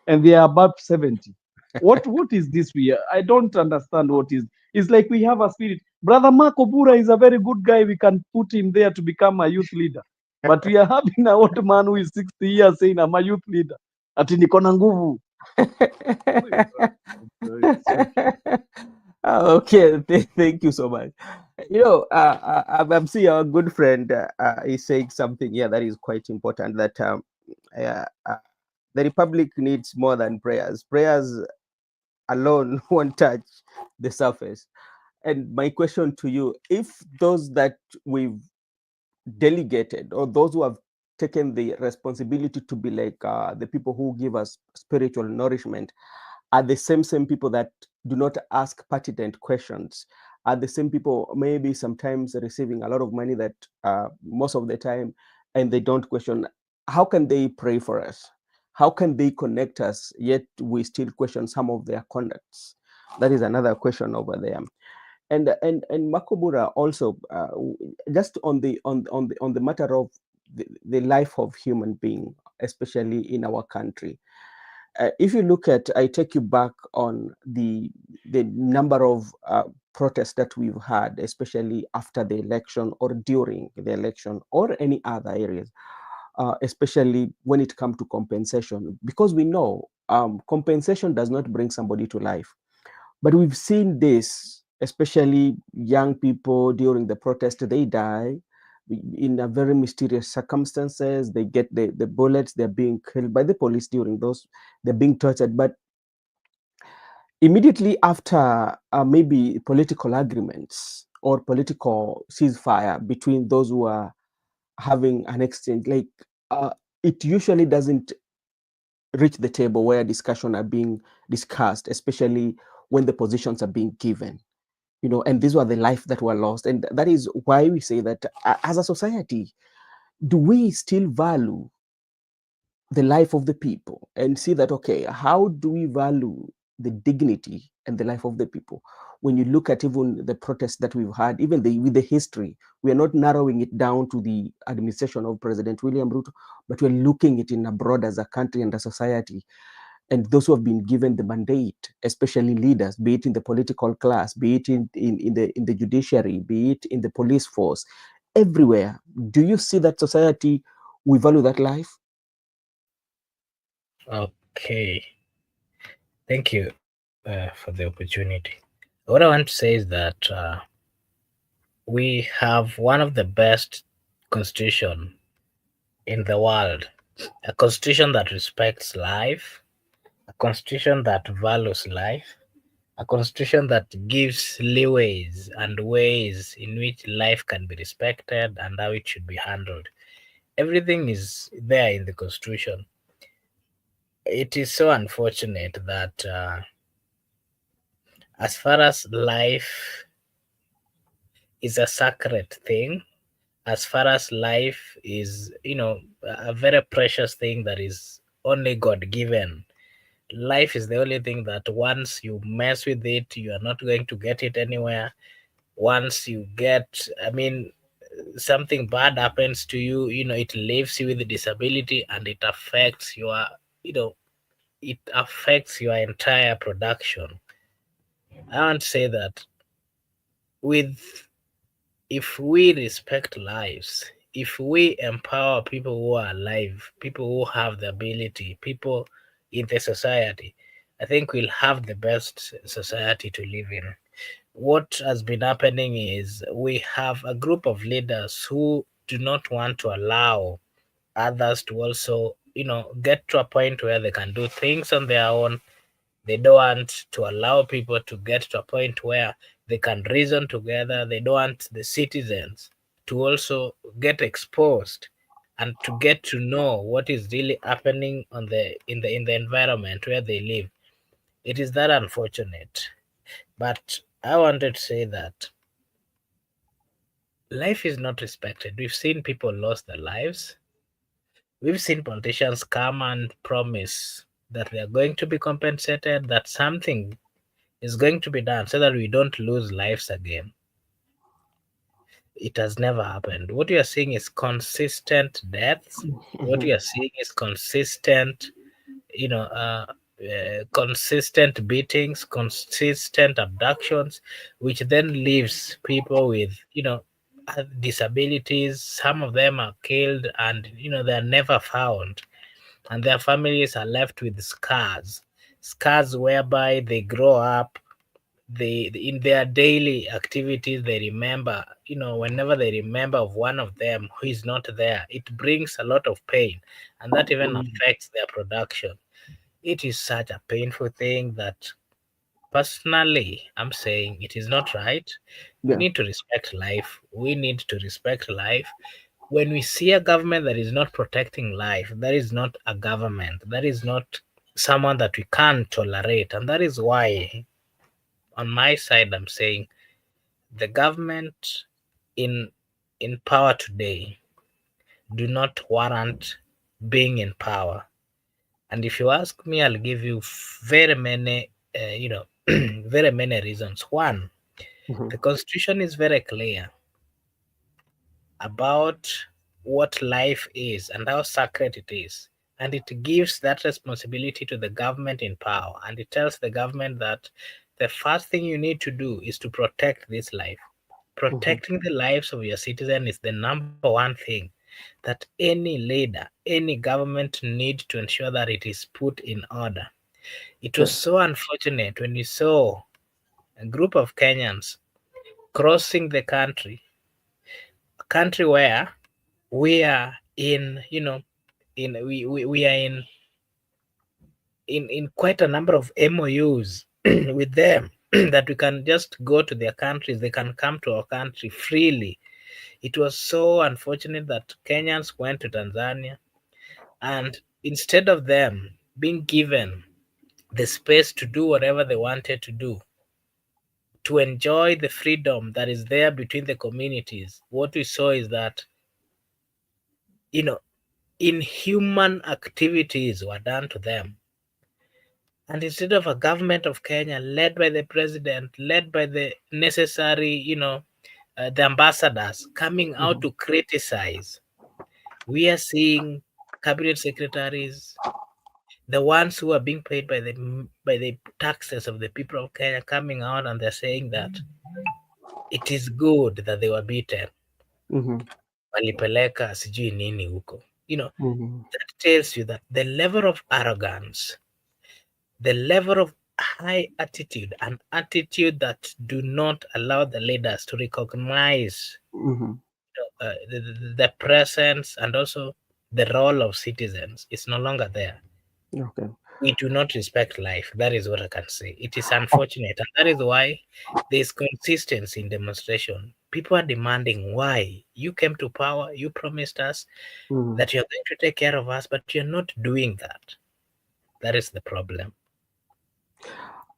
Speaker 4: and they are above 70. What is this? I don't understand what is. It's like we have a spirit. Brother Marco Bura is a very good guy. We can put him there to become a youth leader. But we are having an old man who is 60 years saying, I'm a youth leader. Ati niko na nguvu. It's tricky.
Speaker 1: Okay, thank you so much. I'm seeing our good friend is saying something here that is quite important, that uh, uh, the republic needs more than prayers. Prayers alone won't touch the surface. And my question to you, if those that we've delegated, or those who have taken the responsibility to be like the people who give us spiritual nourishment, are the same people that do not ask pertinent questions, are the same people maybe sometimes receiving a lot of money that most of the time, and they don't question, how can they pray for us? How can they connect us, yet we still question some of their conducts? That is another question over there. And Makobura also, just on the matter of the life of human being, especially in our country. If you look at, I take you back on the number of protests that we've had, especially after the election or during the election or any other areas, especially when it comes to compensation, because we know compensation does not bring somebody to life. But we've seen this, especially young people during the protest, they die in a very mysterious circumstances. They get the bullets, they're being killed by the police during those, they're being tortured. But immediately after maybe political agreements or political ceasefire between those who are having an exchange, like it usually doesn't reach the table where discussion are being discussed, especially when the positions are being given. And these were the life that were lost. And that is why we say that as a society, do we still value the life of the people and see that, okay, how do we value the dignity and the life of the people? When you look at even the protests that we've had, even with the history, we are not narrowing it down to the administration of President William Ruto, but we're looking at it in abroad as a country and a society. And those who have been given the mandate, especially leaders, be it in the political class, be it in the judiciary, be it in the police force, everywhere, do you see that society, we value that life?
Speaker 2: Okay, thank you for the opportunity. What I want to say is that we have one of the best constitution in the world, a constitution that respects life, a constitution that values life, a constitution that gives leeways and ways in which life can be respected and how it should be handled. Everything is there in the constitution. It is so unfortunate that as far as life is a sacred thing, as far as life is, a very precious thing that is only God given, life is the only thing that once you mess with it, you are not going to get it anywhere. Once you get, something bad happens to you, it leaves you with a disability and it affects you know, it affects your entire production. I want to say that with if we respect lives, if we empower people who are alive, people who have the ability, people in the society, I think we'll have the best society to live in. What has been happening is we have a group of leaders who do not want to allow others to also, get to a point where they can do things on their own. They don't want to allow people to get to a point where they can reason together. They don't want the citizens to also get exposed and to get to know what is really happening on the environment where they live. It is that unfortunate. But I wanted to say that life is not respected. We've seen people lose their lives. We've seen politicians come and promise that they are going to be compensated, that something is going to be done so that we don't lose lives again. It has never happened. What you are seeing is consistent deaths. What
Speaker 1: Mhm.
Speaker 2: you are seeing is consistent, consistent beatings, consistent abductions, which then leaves people with, disabilities. Some of them are killed and, they're never found. And their families are left with scars whereby they grow up, they in their daily activities they remember, whenever they remember of one of them who is not there, it brings a lot of pain, and that even
Speaker 1: Mhm.
Speaker 2: affects their production. It is such a painful thing that personally I'm saying it is not right. We
Speaker 1: Yeah.
Speaker 2: need to respect life. We need to respect life. When we see a government that is not protecting life, that is not a government, that is not someone that we can't tolerate. And that is why on my side I'm saying the government in in power today do not warrant being in power. And if you ask me, I'll give you very many, very many reasons. One,
Speaker 1: Mhm.
Speaker 2: the constitution is very clear about what life is and how sacred it is. And it gives that responsibility to the government in power. And it tells the government that the first thing you need to do is to protect this life.
Speaker 1: Mhm.
Speaker 2: Protecting the lives of your citizen is the number one thing that any leader, any government need to ensure that it is put in order. It was
Speaker 1: Yeah.
Speaker 2: so unfortunate when you saw a group of Kenyans crossing the country, a country where we are in, we are in quite a number of MOUs with them that we can just go to their countries, they can come to our country freely. It was so unfortunate that Kenyans went to Tanzania, and instead of them being given the space to do whatever they wanted to do, to enjoy the freedom that is there between the communities, what we saw is that, you know, inhuman activities were done to them. And instead of a government of Kenya led by the president, led by the necessary, the ambassadors coming out to criticize, we are seeing cabinet secretaries, the ones who are being paid by the taxes of the people of Kenya, coming out and they're saying that it is good that they were beaten.
Speaker 1: Mhm.
Speaker 2: Walipeleka sijui nini huko.
Speaker 1: Mhm.
Speaker 2: That tells you that the level of arrogance, the level of high attitude, and attitude that do not allow the leaders to recognize
Speaker 1: Mhm.
Speaker 2: the presence and also the role of citizens is no longer there.
Speaker 1: Okay.
Speaker 2: We do not respect life. That is what I can say. It is unfortunate, and that is why there is consistency in demonstration. People are demanding why you came to power, you promised us
Speaker 1: Mhm.
Speaker 2: that you're going to take care of us, but you're not doing that. That is the problem.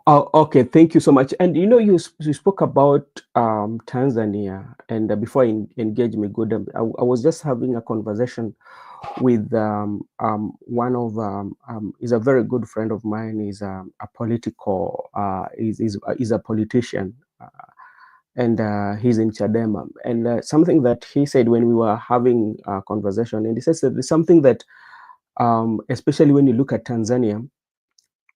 Speaker 1: Oh, okay. Thank you so much. And you spoke about Tanzania, and before I engage me, good, I was just having a conversation with one of is a very good friend of mine. Is a political is a politician, and he's in Chadema. And something that he said when we were having a conversation, and he says that there's something that, especially when you look at Tanzania,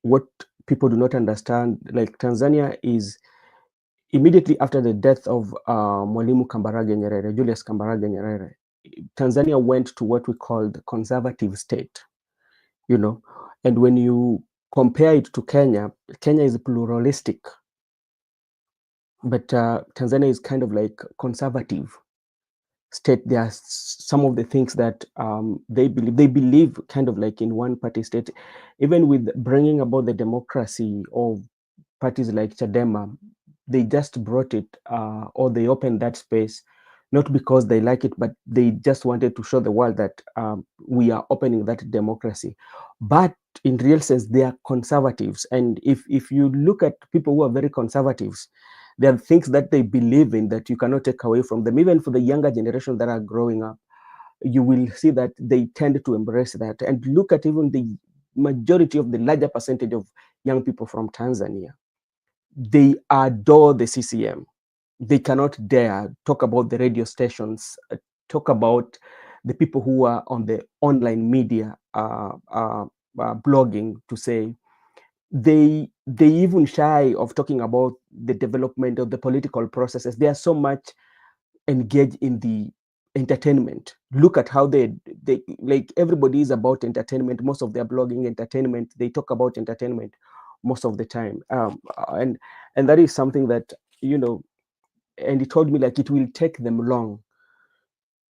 Speaker 1: what people do not understand, like Tanzania is immediately after the death of Mwalimu Kambarage Nyerere, Julius Kambarage Nyerere, Tanzania went to what we call the conservative state, and when you compare it to Kenya, Kenya is pluralistic, but Tanzania is kind of like conservative state. There are some of the things that they believe kind of like in one party state, even with bringing about the democracy of parties like Chadema. They just brought it, or they opened that space, not because they like it, but they just wanted to show the world that we are opening that democracy. But in real sense, they are conservatives. And if you look at people who are very conservatives, there are things that they believe in that you cannot take away from them. Even for the younger generation that are growing up, you will see that they tend to embrace that. And look at even the majority of the larger percentage of young people from Tanzania, they adore the CCM. They cannot dare talk about the radio stations, talk about the people who are on the online media, blogging, to say they even shy of talking about the development of the political processes. They are so much engaged in the entertainment. Look at how they like, everybody is about entertainment. Most of their blogging entertainment, they talk about entertainment most of the time, and that is something that, and he told me like it will take them long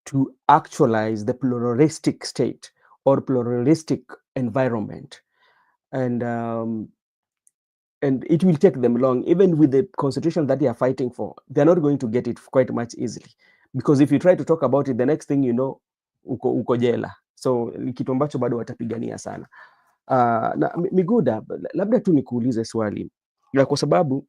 Speaker 1: to actualize the pluralistic state or pluralistic environment, and it will take them long. Even with the constitution that they are fighting for, they're not going to get it quite much easily, because if you try to talk about it, the next thing you know, uko jela. So ni kitu ambacho bado watapigania sana. Na Miguda, labda tu nikuulize swali kwa sababu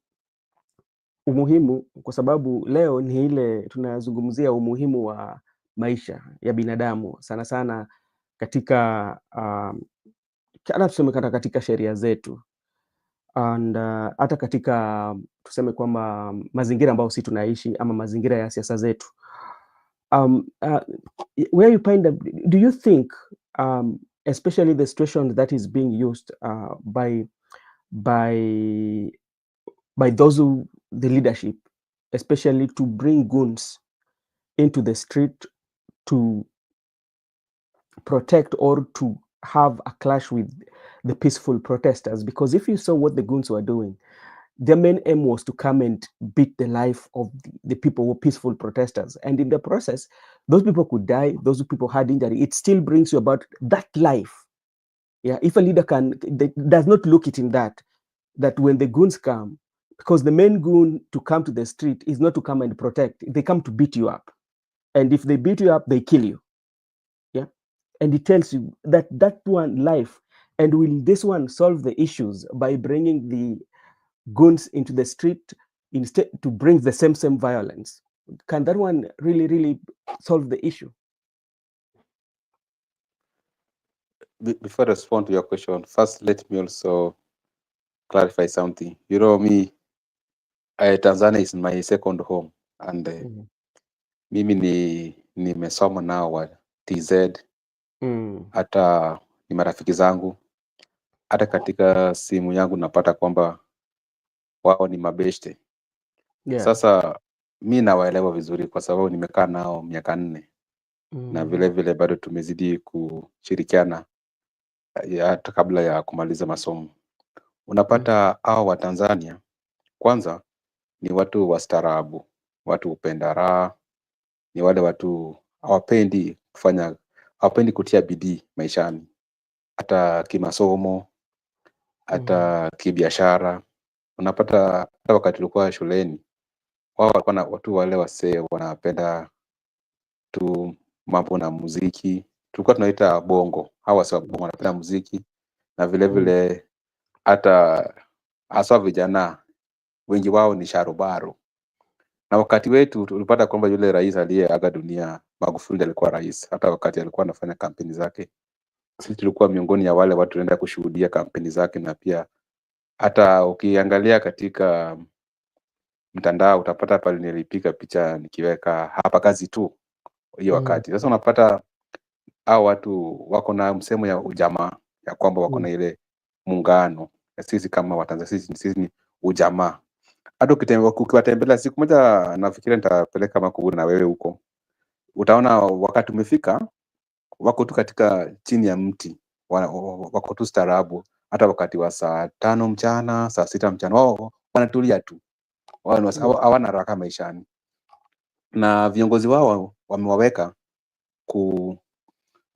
Speaker 1: kwa sababu leo ni ile tunazungumzia umuhimu wa maisha ya binadamu, sana sana katika tuseme katika sheria zetu, and hata katika tuseme kwamba mazingira ambayo sisi tunaishi ama mazingira ya siasa zetu. Where you find that, do you think, especially the situation that is being used by those who the leadership, especially to bring goons into the street to protect or to have a clash with the peaceful protesters? Because if you saw what the goons were doing, their main aim was to come and beat the life of the people who were peaceful protesters. And in the process, those people could die, those people had injury. It still brings you about that life. Yeah, if a leader does not look it in that when the goons come, because the main goon to come to the street is not to come and protect, they come to beat you up. And if they beat you up, they kill you. Yeah. And it tells you that one life And will this one solve the issues by bringing the goons into the street instead to bring the same violence? Can that one really solve the issue?
Speaker 3: Before I respond to your question, first let me also clarify something. You know me, Tanzania is my second home, and mimi nimesoma nao wa TZ, hata ni marafiki zangu, hata katika simu yangu napata kwamba wao ni mabeshte.
Speaker 1: Yeah.
Speaker 3: Sasa mi nawaelewa vizuri kwa sababu nimekaa nao miaka 4 na vile vile bado tumezidi kushirikiana hata kabla ya kumaliza masomo. Unapata hao wa Tanzania kwanza ni watu wastaarabu, watu hupenda raha, ni wale watu hawapendi kutia bidii maishani, hata kimasomo, hata kibiashara. Unapata hata wakati tulikuwa shuleni, wao walikuwa na watu wale wasee wanapenda tu mambo na muziki, tulikuwa tunaita bongo. Hawa wasee wa bongo wanapenda muziki, na vile vile hata haswa vijana wengi wao ni sharobaro. Na wakati wetu tulipata kwamba yule rais aliyeaga dunia, Magufuli, alikuwa rais. Hata wakati alikuwa anafanya kampeni zake, sisi tulikuwa miongoni ya wale watu tunaenda kushuhudia kampeni zake. Na pia hata ukiangalia katika mtandao utapata pale nilipiga picha nikiweka hapa kazi tu hiyo wakati. Sasa unapata hao watu wako na msemo ya ujamaa, ya kwamba wako na ile muungano. Sisi kama Watanzania, sisi ni ujamaa. Hata ukiwatembelea siku moja, nafikiria nitapeleka Makuburi na wewe huko, utaona wakati umefika, wako tu katika chini ya mti, wako tu staarabu. Hata wakati wa saa 5 mchana, saa 6 mchana, wao wanatulia tu, hawana haraka maishani. Na viongozi wao wamewaweka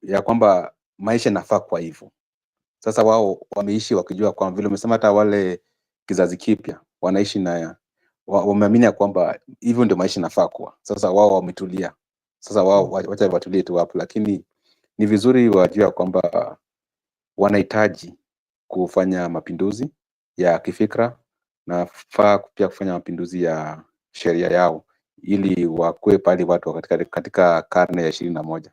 Speaker 3: ya kwamba maisha inafaa kwa hivyo. Sasa wao wameishi wakijua, kwa vile umesema, hata wale kizazi kipya wanaishi na wameamini ya kwamba hivyo ndio maisha inafaa kuwa. Sasa wao wametulia. Sasa wao wacha watulie tu hapo, lakini ni vizuri wajua kwamba wanahitaji kufanya mapinduzi ya kifikra, na faa pia kufanya mapinduzi ya sheria yao, ili wakuwe pale watu katika karne ya 21.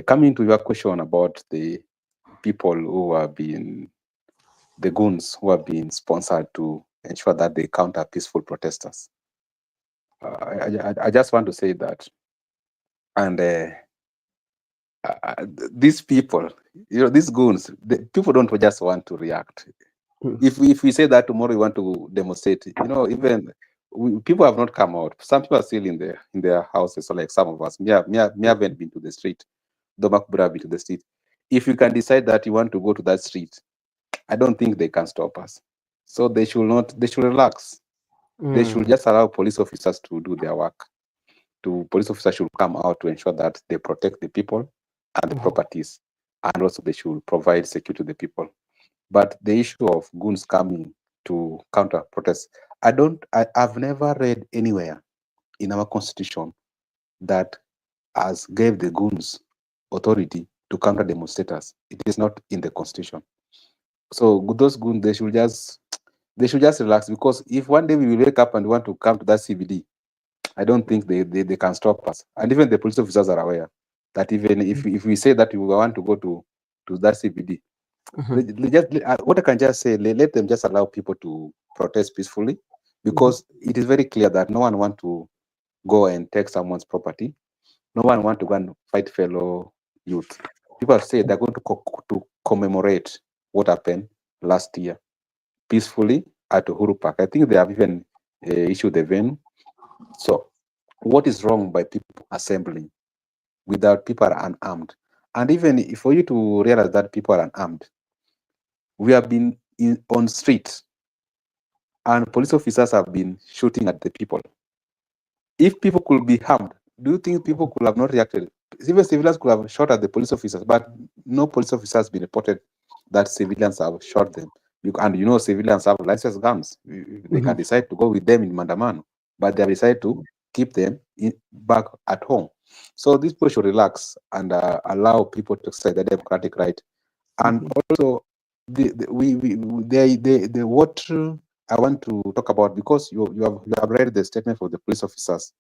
Speaker 3: Coming to your question about the people who have been the goons who have been sponsored to ensure that they counter peaceful protesters. I just want to say that, and these people, these goons, people don't just want to react. If we say that tomorrow we want to demonstrate, even people have not come out. Some people are still in their houses, so like some of us. Me haven't been to the street. Makubura have been to the street. If you can decide that you want to go to that street, I don't think they can stop us. So they should relax. They should just allow police officers to do their work. Police officers should come out to ensure that they protect the people and the properties, and also they should provide security to the people. But the issue of goons coming to counter protests, I've never read anywhere in our constitution that has gave the goons authority to counter demonstrators. It is not in the constitution. So those goons, they should just relax, because if one day we will wake up and want to come to that CBD, I don't think they can stop us. And even the police officers are aware that even if we say that we want to go to that CBD, what I can just say, let them just allow people to protest peacefully, because it is very clear that no one wants to go and take someone's property. No one wants to go and fight fellow youth. People say they're going to commemorate what happened last year peacefully at Uhuru Park. I think they have even issued the venue. So what is wrong by people assembling without people are unarmed? And even for you to realize that people are unarmed, we have been on streets and police officers have been shooting at the people. If people could be harmed, do you think people could have not reacted? Even civilians could have shot at the police officers, but no police officer has been reported that civilians have shot them. And civilians have licensed guns. They can decide to go with them in Mandamano, but they have decided to keep them back at home. So these people should relax and allow people to exercise their democratic right And also the what I want to talk about, because you have read the statement of the police officers.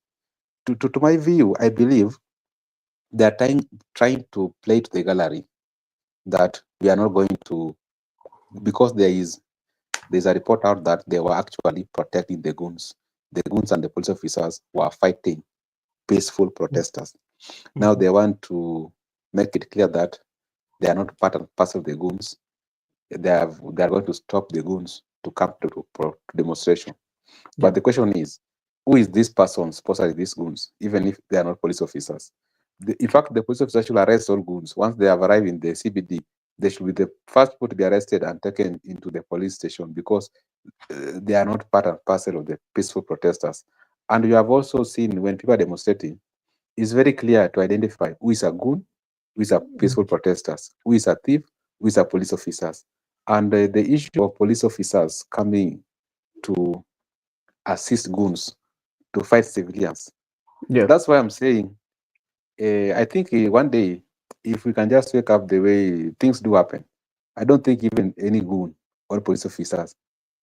Speaker 3: To my view, I believe they are trying to play to the gallery that we are not going to, because there's a report out that they were actually protecting the goons. The goons and the police officers were fighting peaceful protesters. Now they want to make it clear that they are not part and parcel of the goons. They are going to stop the goons to come to demonstration.
Speaker 1: Yeah.
Speaker 3: But the question is, who is this person, supposedly these goons, even if they are not police officers? In fact, the police officers should arrest all goons. Once they have arrived in the CBD, they should be the first people to be arrested and taken into the police station, because they are not part and parcel of the peaceful protesters. And you have also seen, when people are demonstrating, it's very clear to identify who is a goon, who is a peaceful protesters, who is a thief, who is a police officers. And the issue of police officers coming to assist goons to fight civilians.
Speaker 1: Yeah.
Speaker 3: That's why I'm saying, I think one day, if we can just wake up the way things do happen, I don't think even any goon or police officers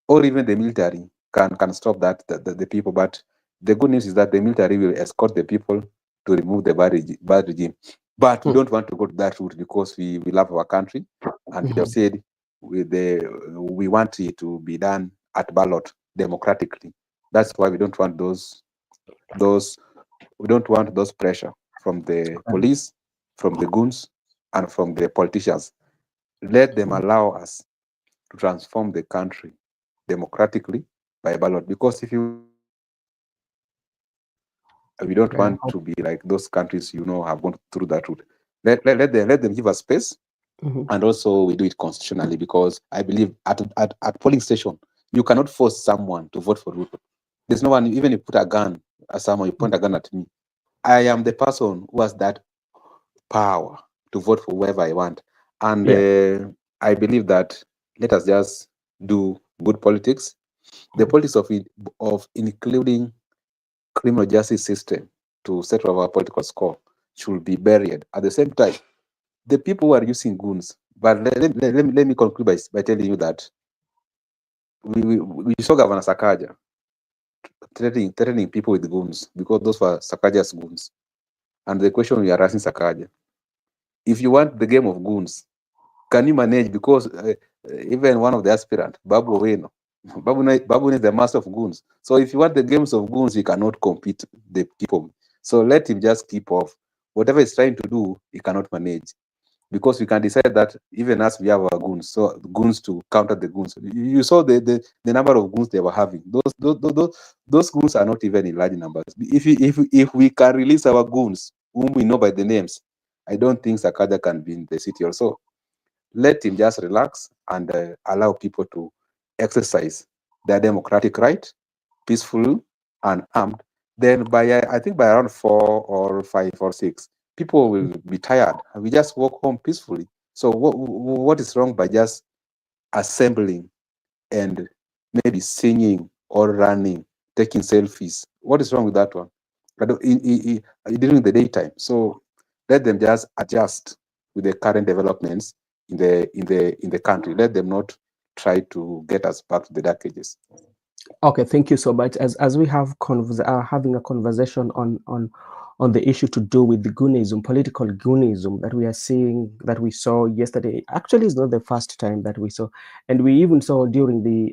Speaker 3: or even the military can stop the people. But the good news is that the military will escort the people to remove the bad regime. But we don't want to go to that route, because we love our country, and we have said we want it to be done at ballot democratically. That's why we don't want those we don't want those pressure from the police, from the goons, and from the politicians. Let them allow us to transform the country democratically by ballot. Because if you want to be democratic, we don't
Speaker 1: Okay.
Speaker 3: want to be like those countries have gone through that route. Let them give us space,
Speaker 1: Mhm.
Speaker 3: and also we do it constitutionally, because I believe at polling station you cannot force someone to vote for Ruto. There's no one, even if you put a gun at someone, you point a gun at me, I am the person who has that power to vote for whoever I want. And
Speaker 1: Yeah.
Speaker 3: I believe that let us just do good politics. The politics of including criminal justice system to settle our political score should be buried. At the same time, the people who are using goons, but let me conclude by telling you that we saw Governor Sakaja threatening people with goons, because those were Sakaja's goons. And the question we are asking Sakaja, if you want the game of goons, can you manage? Because even one of the aspirant, Babu Oweno, Babu is the master of goons. So if you want the games of goons, you cannot compete the people. So let him just keep off. Whatever he's trying to do, he cannot manage. Because we can decide that even as we have our goons, so goons to counter the goons. You saw the number of goons they were having. Those goons are not even in large numbers. If we can release our goons, whom we know by the names, I don't think Sakaja can be in the city also. Let him just relax and allow people to exercise their democratic right, peaceful and armed. Then I think by around 4 or 5 or 6, people will be tired and we just walk home peacefully. So what is wrong by just assembling and maybe singing or running, taking selfies? What is wrong with that one? I don't, during the daytime. So let them just adjust with the current developments in the country. Let them not try to get us back to the dark ages.
Speaker 1: Okay, thank you so much. As we have having a conversation on the issue to do with the Goonism, political Goonism that we are seeing, that we saw yesterday. Actually, it's not the first time that we saw, and we even saw during the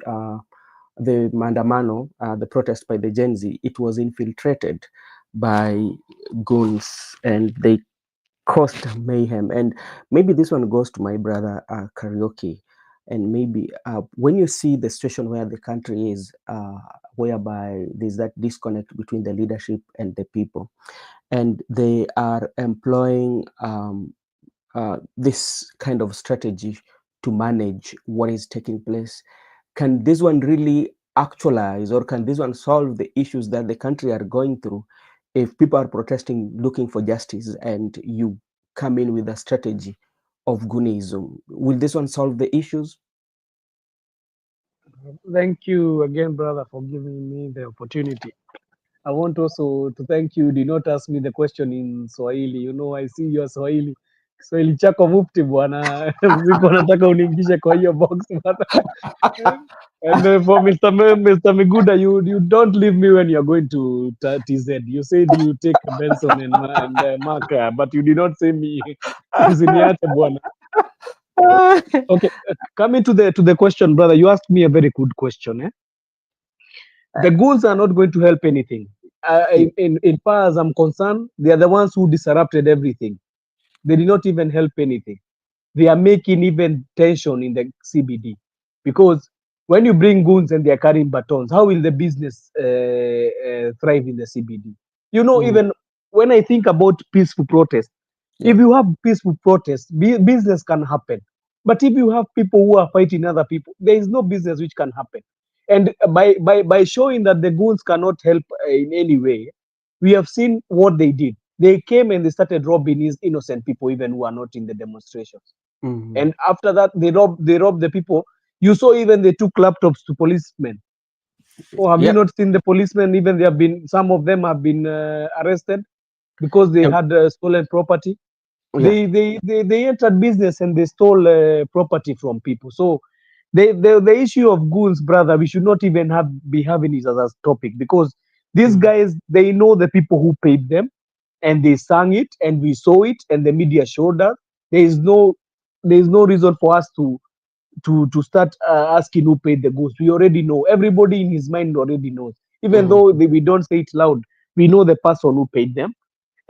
Speaker 1: Mandamano, the protest by the Gen Z. It was infiltrated by goons, and they caused mayhem. And maybe this one goes to my brother Karaoke. And maybe when you see the situation where the country is, whereby there's that disconnect between the leadership and the people, and they are employing this kind of strategy to manage what is taking place, can this one really actualize, or can this one solve the issues that the country are going through? If people are protesting looking for justice and you come in with a strategy of Gunism, will this one solve the issues?
Speaker 4: Thank you again, brother, for giving me the opportunity. I want also to thank you. Do not ask me the question in Swahili. You know, I see your Swahili. Kiswahili chako mufti bwana. Siko nataka uniingishe kwa hiyo box bwana. And for Mr. Miguda, you don't leave me when you're going to TZ. You said you take Benson and Mark, but you did not say me. Usiniache bwana. Okay, coming to the question, brother. You asked me a very good question. The goons are not going to help anything. In far as I'm concerned, they are the ones who disrupted everything. They did not even help anything. They are making even tension in the CBD, because when you bring goons and they are carrying batons, how will the business thrive in the CBD? You know, even when I think about peaceful protest, if you have peaceful protest, business can happen. But if you have people who are fighting other people, there is no business which can happen. And by showing that the goons cannot help in any way, we have seen what they did. They came and they started robbing innocent people, even who are not in the demonstrations. And after that, they robbed the people. You saw even they took laptops to policemen. Oh, have you not seen the policemen? Even they have been, some of them have been arrested because they had stolen property. They entered business and they stole property from people. So the issue of goons, brother, we should not even be having it as a topic, because these guys, they know the people who paid them, and they sang it and we saw it and the media showed us. There is no reason for us to start asking who paid the goons. We already know. Everybody in his mind already knows. Even though we don't say it loud, we know the person who paid them,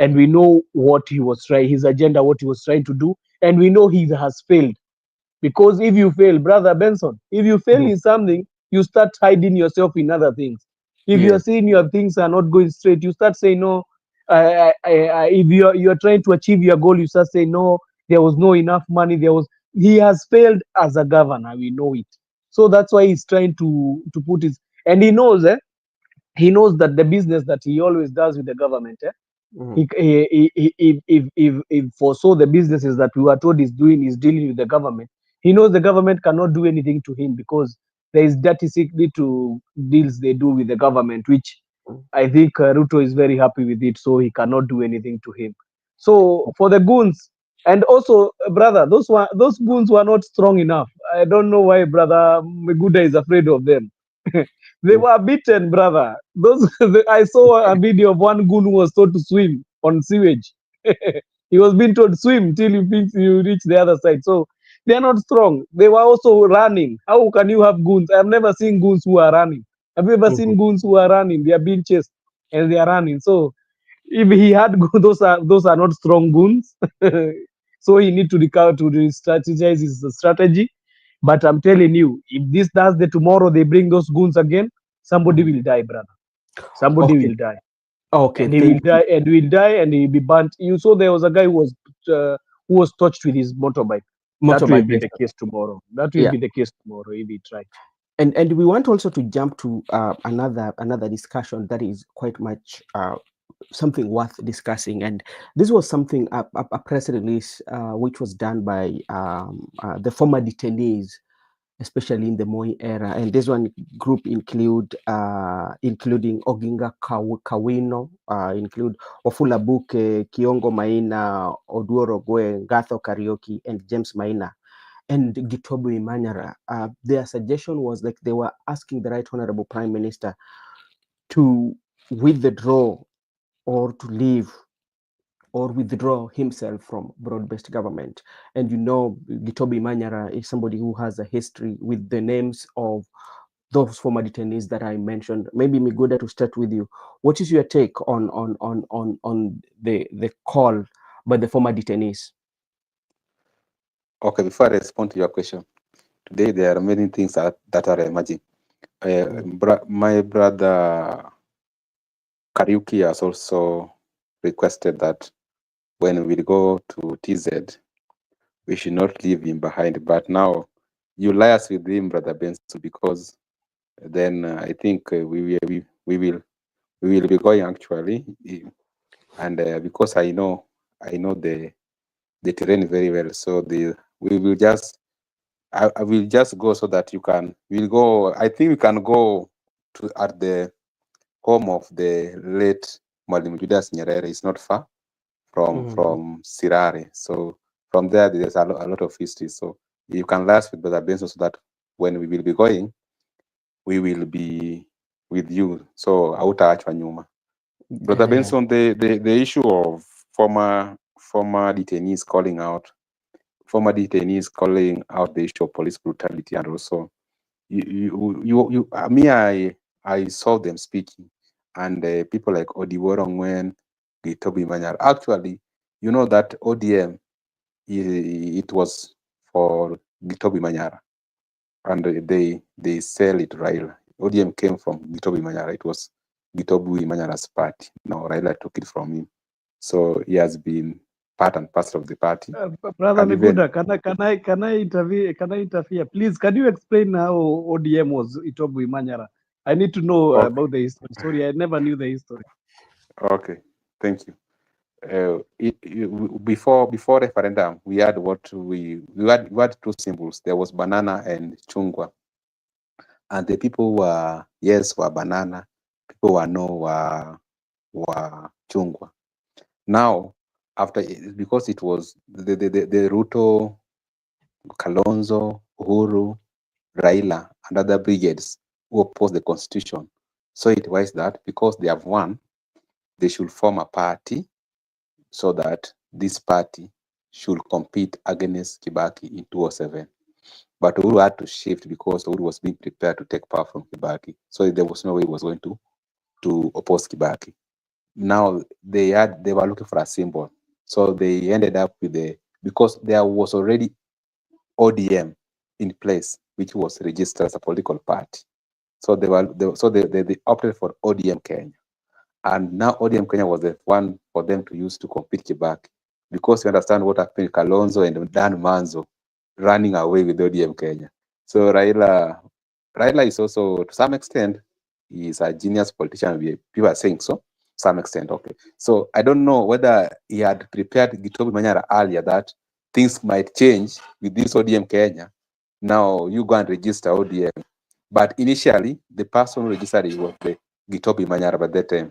Speaker 4: and we know what he was trying, his agenda, what he was trying to do, and we know he has failed. Because if you fail, brother Benson, if you fail in something, you start hiding yourself in other things. If you are seeing your things are not going straight, you start saying no. If you are trying to achieve your goal, you start saying no. There was no enough money. He has failed as a governor. We know it. So that's why he's trying to put his, and he knows. He knows that the business that he always does with the government. If foresaw the businesses that we were told is dealing with the government, he knows the government cannot do anything to him, because there is dirty secret to deals they do with the government, which I think Ruto is very happy with it, so he cannot do anything to him. So for the goons, and also brother, those goons were not strong enough. I don't know why brother Meguda is afraid of them. They were beaten, brother. I saw a video of one goon who was told to swim on sewage. He was being told swim till you reach the other side. So they are not strong. They were also running. How can you have goons? I've never seen goons who are running. Have you ever seen goons who are running? They are being chased and they are running. So if he had those are not strong goons. So he need to recover to strategize his strategy. But I'm telling you, if this Thursday tomorrow they bring those goons again, somebody will die, brother. Somebody will die,
Speaker 1: Okay,
Speaker 4: and he will die, and will die, and he'll be burnt. You saw there was a guy who was touched with his motorbike. That will be the case tomorrow. That will be the case tomorrow if he tries.
Speaker 1: And we want also to jump to another discussion that is quite much something worth discussing. And this was something, a press release which was done by the former detainees, especially in the Moi era. And this one group including Oginga Kawino, include Wafula Buke, Kiongo Maina, Oduoro Gwe, Gatho Karaoke, and James Maina, and Gitobu Imanyara. Their suggestion was like they were asking the Right Honorable Prime Minister to withdraw or to leave or withdraw himself from broad-based government. And you know, Gitobi Manyara is somebody who has a history with the names of those former detainees that I mentioned. Maybe Miguda, to start with you, what is your take on the call by the former detainees?
Speaker 3: Okay, before I respond to your question, today there are many things that are emerging. My brother Kariuki has also requested that when we go to TZ, we should not leave him behind. But now you liaise with him, brother Benson, because then I think we will be going actually, and because I know the terrain very well, so we will just I will just go so that we'll go. I think we can go to at the home of the late Mwalimu Julius Nyerere. It's not far from Sirare, so from there, there's a lot of history. So you can last with Brother Benson so that when we will be going, we will be with you. So hautaachwa nyuma. Brother Benson, the issue of former detainees calling out the issue of police brutality, and also I saw them speaking, and people like Odiworo Ngwen, Gitobi Manyar. Actually, you know that ODM, it was for Gitobi Manyara, and they sell it Raila. ODM came from Gitobi Manyara. It was Gitobi Manyara's party. Now Raila took it from him, so he has been part and parcel of the party.
Speaker 4: Brother
Speaker 3: And even-
Speaker 4: Miguda, can I interfere? Please, can you explain how ODM was Itobu Imanyara? I need to know
Speaker 3: Okay.
Speaker 4: about the history. Sorry, I never knew the history.
Speaker 3: Okay, thank you. Before referendum, we had we had two symbols. There was banana and chungwa, and the people were yes were banana, people were no were chungwa. Now, after, because it was the Ruto, Kalonzo, Uhuru, Raila, and other brigades who opposed the constitution, so it was that because they have won, they should form a party so that this party should compete against Kibaki in 2007. But Uhuru had to shift because Uhuru was being prepared to take power from Kibaki. So there was no way he was going to oppose Kibaki. Now they were looking for a symbol. So they ended up with because there was already ODM in place, which was registered as a political party. So they opted for ODM Kenya. And now ODM Kenya was the one for them to use to compete Kibaki, because you understand what happened, Kalonzo and Dan Manzo running away with ODM Kenya. So Raila is also, to some extent, he's a genius politician. People are saying so, to some extent. Okay. So I don't know whether he had prepared Gitobi Manyara earlier that things might change with this ODM Kenya. Now you go and register ODM. But initially, the person who registered it was the Gitobi Manyara by that time.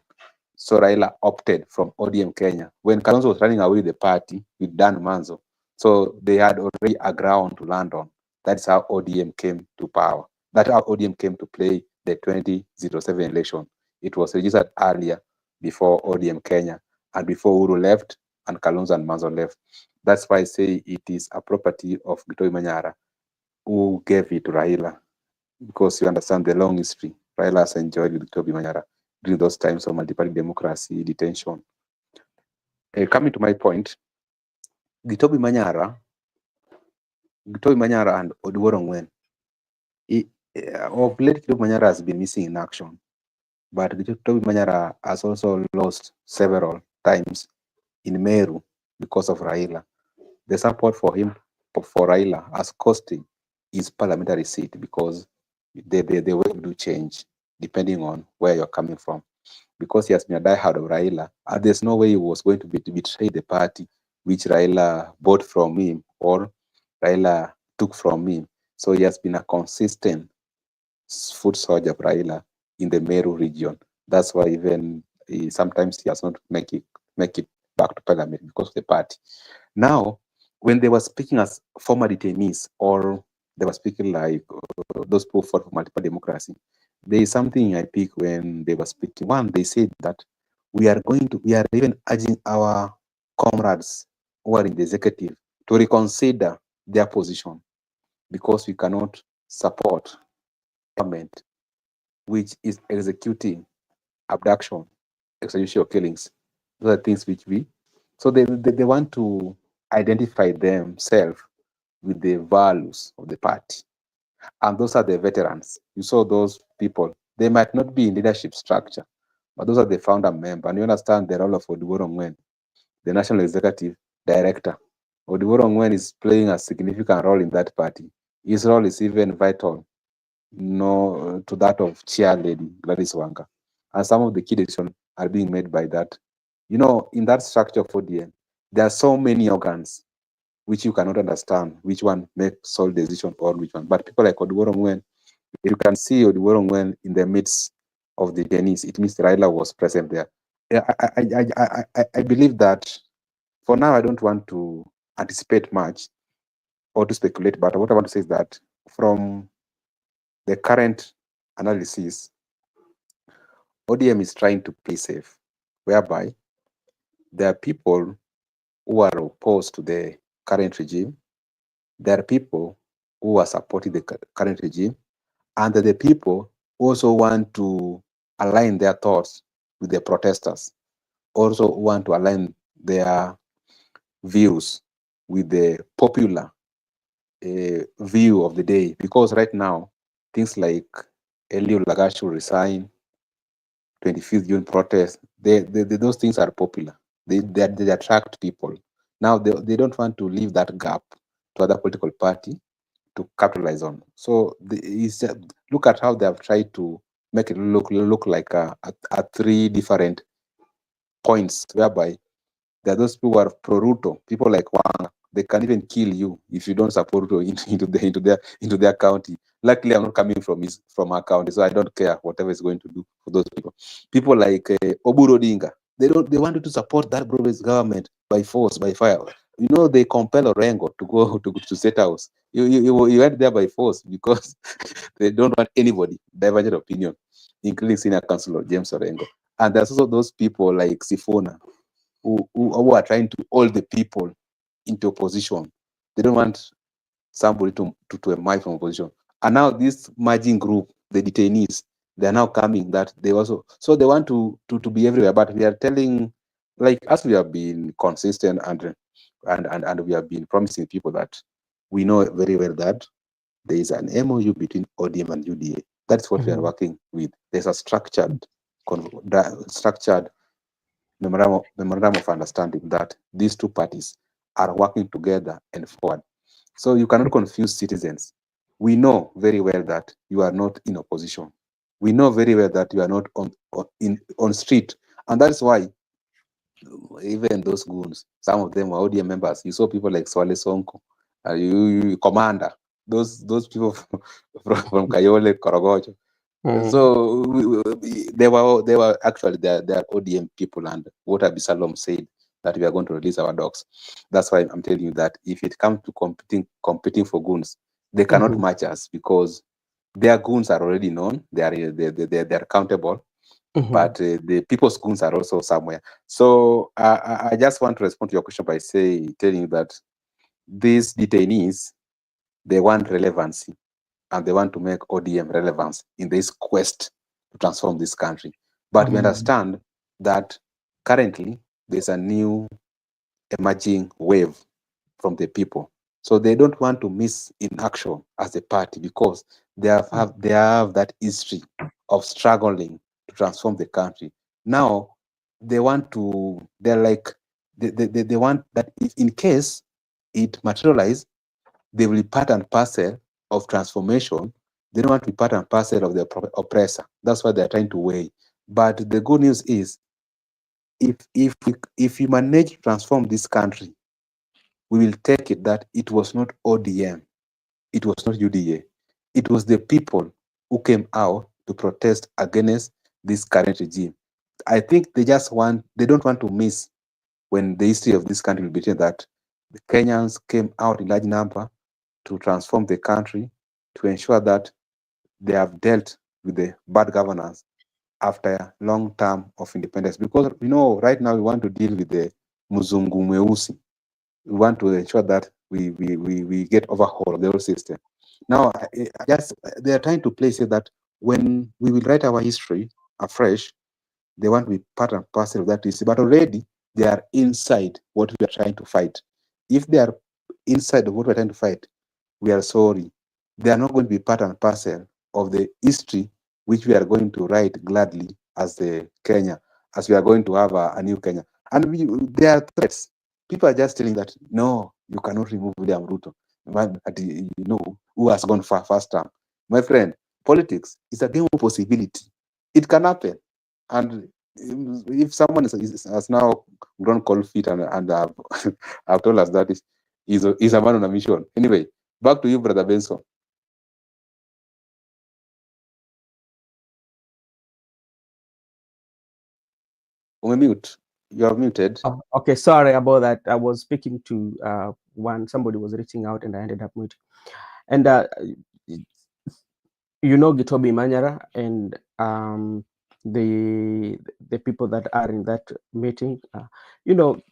Speaker 3: So Raila opted from ODM Kenya. When Kalonzo was running away with the party with Dan Manzo, so they had already a ground to land on. That's how ODM came to power. That's how ODM came to play the 2007 election. It was registered earlier before ODM Kenya and before Uhuru left and Kalonzo and Manzo left. That's why I say it is a property of Gitobi Manyara, who gave it to Raila, because you understand the long history Raila has enjoyed with Gitobi Manyara during those times of multi-party democracy, detention. Coming to my point, Gitobi Manyara and Odiworo Ngwen, of late Gitobi Manyara has been missing in action, but Gitobi Manyara has also lost several times in Meru because of Raila. The support for him, for Raila, has cost him his parliamentary seat, because the way do change depending on where you're coming from. Because he has been a diehard of Raila, and there's no way he was going to betray the party which Raila bought from him or Raila took from him. So he has been a consistent foot soldier of Raila in the Meru region. That's why even sometimes he has not make it back to parliament because of the party. Now, when they were speaking as former detainees, or they were speaking like those people fought for multiple democracy, there is something I pick when they were speaking. One, they said that we are even urging our comrades who are in the executive to reconsider their position, because we cannot support government which is executing abduction, extrajudicial killings. Those are things which so they want to identify themselves with the values of the party. And those are the veterans. You saw those people. They might not be in leadership structure, but those are the founder member. And you understand the role of Odiworo Ngwen, the national executive director. Odiworo Ngwen is playing a significant role in that party. His role is even vital, to that of chair lady Gladys Wanga. And some of the key decisions are being made by that. In that structure of ODM, there are so many organs which you cannot understand which one makes sole decision or which one. But people like Odiworo Ngwen, you can see Odiworo Ngwen in the midst of the Denise. It means Raila was present there. I believe that for now I don't want to anticipate much or to speculate, but what I want to say is that from the current analysis, ODM is trying to play safe, whereby there are people who are opposed to the current regime, there are people who are supporting the current regime, and the people also want to align their thoughts with the protesters, also want to align their views with the popular view of the day. Because right now, things like Elio Lagash will resign, 25th June protest, those things are popular. They attract people. Now they don't want to leave that gap to other political party to capitalize on. So look at how they have tried to make it look like a three different points, whereby there are those people who are pro Ruto, people like Wang. They can even kill you if you don't support Ruto into their county. Luckily, I'm not coming from our county, so I don't care whatever is going to do for those people. People like Oburu Odinga, they wanted to support that broad-based government by force, by fire. You know, they compel Orengo to go to State House. You went there by force because they don't want anybody divergent opinion, including Senior Councilor James Orengo. And there's also those people like Sifuna, who are trying to hold the people into opposition. They don't want somebody to emerge from opposition. And now this merging group, the detainees, they are now coming that they also, so they want to be everywhere. But we are telling, like, as we have been consistent and we have been promising people that we know very well that there is an MOU between ODM and UDA. That's what we are working with. There's a structured memorandum of understanding that these two parties are working together and forward. So you cannot confuse citizens. We know very well that you are not in opposition. We know very well that you are not on street, and that's why even those goons, some of them were ODM members. You saw people like Swale Sonko, Commander, those people from Kayole, Korogocho. So they were actually they are ODM people, and what Abisalom said that we are going to release our dogs. That's why I'm telling you that if it comes to competing for goons, they cannot match us because their goons are already known. They are countable, but the people's goons are also somewhere. So I just want to respond to your question by telling you that these detainees, they want relevancy, and they want to make ODM relevance in this quest to transform this country. But we understand that currently there's a new emerging wave from the people. So they don't want to miss in action as a party because they have that history of struggling to transform the country. Now they want to, they want that if in case it materializes, they will be part and parcel of transformation. They don't want to be part and parcel of the oppressor. That's why they're trying to weigh. But the good news is, if we manage to transform this country, we will take it that it was not ODM, it was not UDA, it was the people who came out to protest against this current regime. I think they don't want to miss when the history of this country will be that the Kenyans came out in large number to transform the country, to ensure that they have dealt with the bad governance after a long term of independence. Because right now we want to deal with the Muzungu Mweusi. We want to ensure that we get overhaul of the whole system. Now, they are trying to place it that when we will write our history afresh, they want to be part and parcel of that history. But already they are inside what we are trying to fight. If they are inside of what we are trying to fight, we are sorry. They are not going to be part and parcel of the history which we are going to write gladly as the Kenya, as we are going to have a new Kenya. And there are threats. People are just telling that, no, you cannot remove William Ruto. Who has gone faster. My friend, politics is a game of possibility. It can happen. And if someone has now grown cold feet and have told us that is a man on a mission. Anyway, back to you, Brother Benson. Mute. You are muted.
Speaker 1: Oh, okay, sorry about that. I was speaking to somebody was reaching out, and I ended up muting. And Gitobi Manyara and the people that are in that meeting.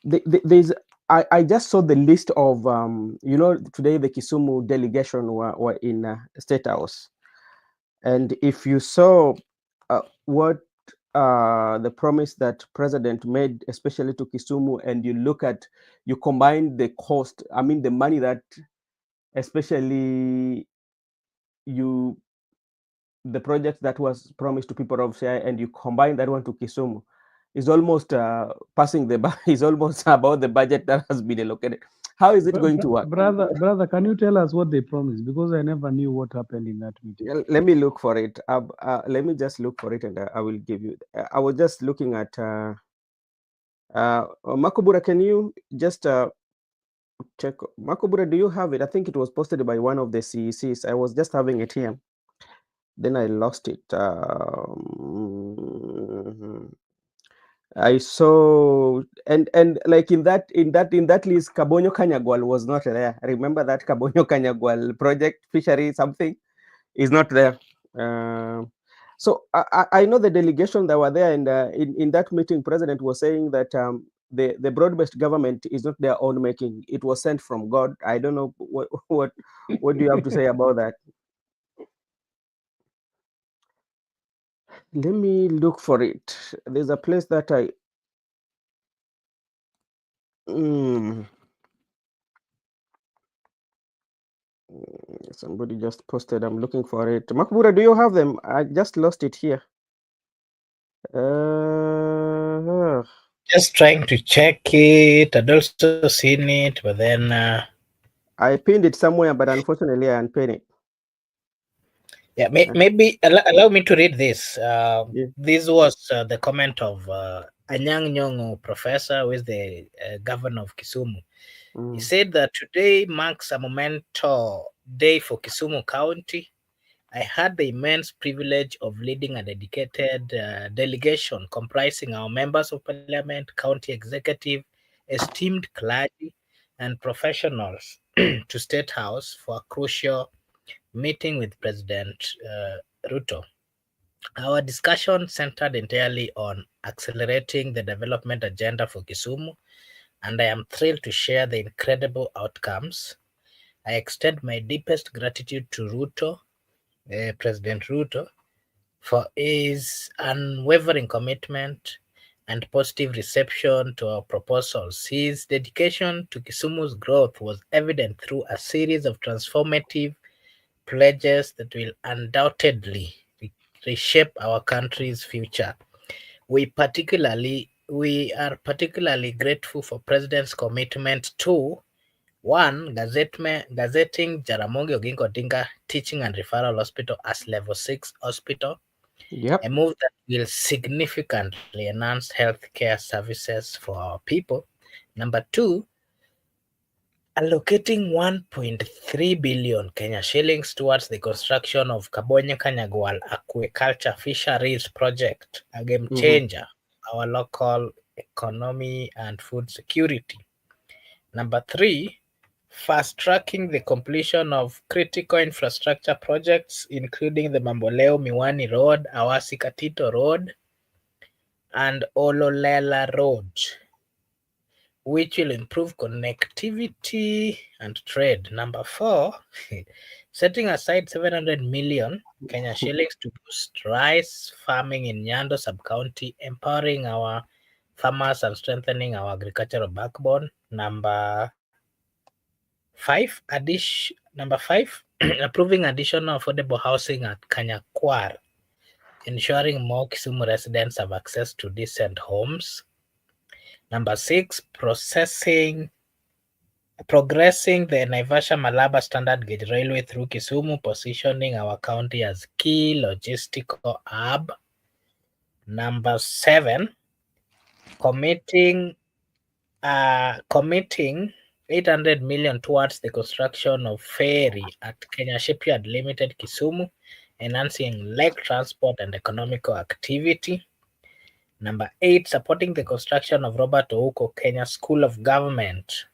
Speaker 1: There's I just saw the list of today the Kisumu delegation were in State House, and if you saw what the promise that president made, especially to Kisumu, and you combine the cost, I mean the money that especially you the project that was promised to people of Shai, and you combine that one to Kisumu, is almost passing is almost about the budget that has been allocated. How is it going to work?
Speaker 4: Brother, can you tell us what they promised? Because I never knew what happened in that meeting.
Speaker 1: Let me look for it. Let me just look for it, and I will give you. I was just looking at Makubura. Can you just check? Makubura, do you have it? I think it was posted by one of the CECs. I was just having it here. Then I lost it. I saw and like in that list, Kabonyo Kanyagwal was not there. Remember that Kabonyo Kanyagwal project fishery something is not there. So I know the delegation that were there, and in that meeting, President was saying that the broad-based government is not their own making; it was sent from God. I don't know what do you have to say about that. Let me look for it. There's a place that somebody just posted. I'm looking for it. Makbura, do you have them? I just lost it here.
Speaker 2: Just trying to check it. I'd also seen it, but then
Speaker 1: I pinned it somewhere, but unfortunately, I unpinned it.
Speaker 2: yeah, maybe allow me to read this.
Speaker 1: Yeah.
Speaker 2: This was the comment of Anyang Nyong'o, professor, who is the governor of Kisumu. He said that today marks a momentous day for Kisumu County. I had the immense privilege of leading a dedicated delegation comprising our members of parliament, county executive, esteemed clergy, and professionals to State House for a crucial meeting with President Ruto. Our discussion centered entirely on accelerating the development agenda for Kisumu, and I am thrilled to share the incredible outcomes. I extend my deepest gratitude to Ruto, President Ruto, for his unwavering commitment and positive reception to our proposals. His dedication to Kisumu's growth was evident through a series of transformative pledges that will undoubtedly reshape our country's future. We are particularly grateful for President's commitment to one, gazetting Jaramogi Oginga Odinga Teaching and Referral Hospital as Level 6 hospital,
Speaker 1: Yep.
Speaker 2: a move that will significantly enhance healthcare services for our people. Number two, allocating 1.3 billion Kenya shillings towards the construction of Kabonyo Kanyagwal Aquaculture Fisheries Project, a game changer, our local economy and food security. Number three, fast-tracking the completion of critical infrastructure projects, including the Mamboleo Miwani Road, Awasi Katito Road, and Ololela Road, which will improve connectivity and trade. Number four, setting aside 700 million Kenya shillings to boost rice farming in Nyando sub-county, empowering our farmers and strengthening our agricultural backbone. Number five, approving additional affordable housing at Kanyakwar, ensuring more Kisumu residents have access to decent homes. Number six, progressing the Naivasha-Malaba standard gauge railway through Kisumu, positioning our county as key logistical hub. Number seven, committing 800 million towards the construction of ferry at Kenya Shipyard Limited, Kisumu, enhancing lake transport and economical activity. Number 8, supporting the construction of Robert Ouko Kenya School of Government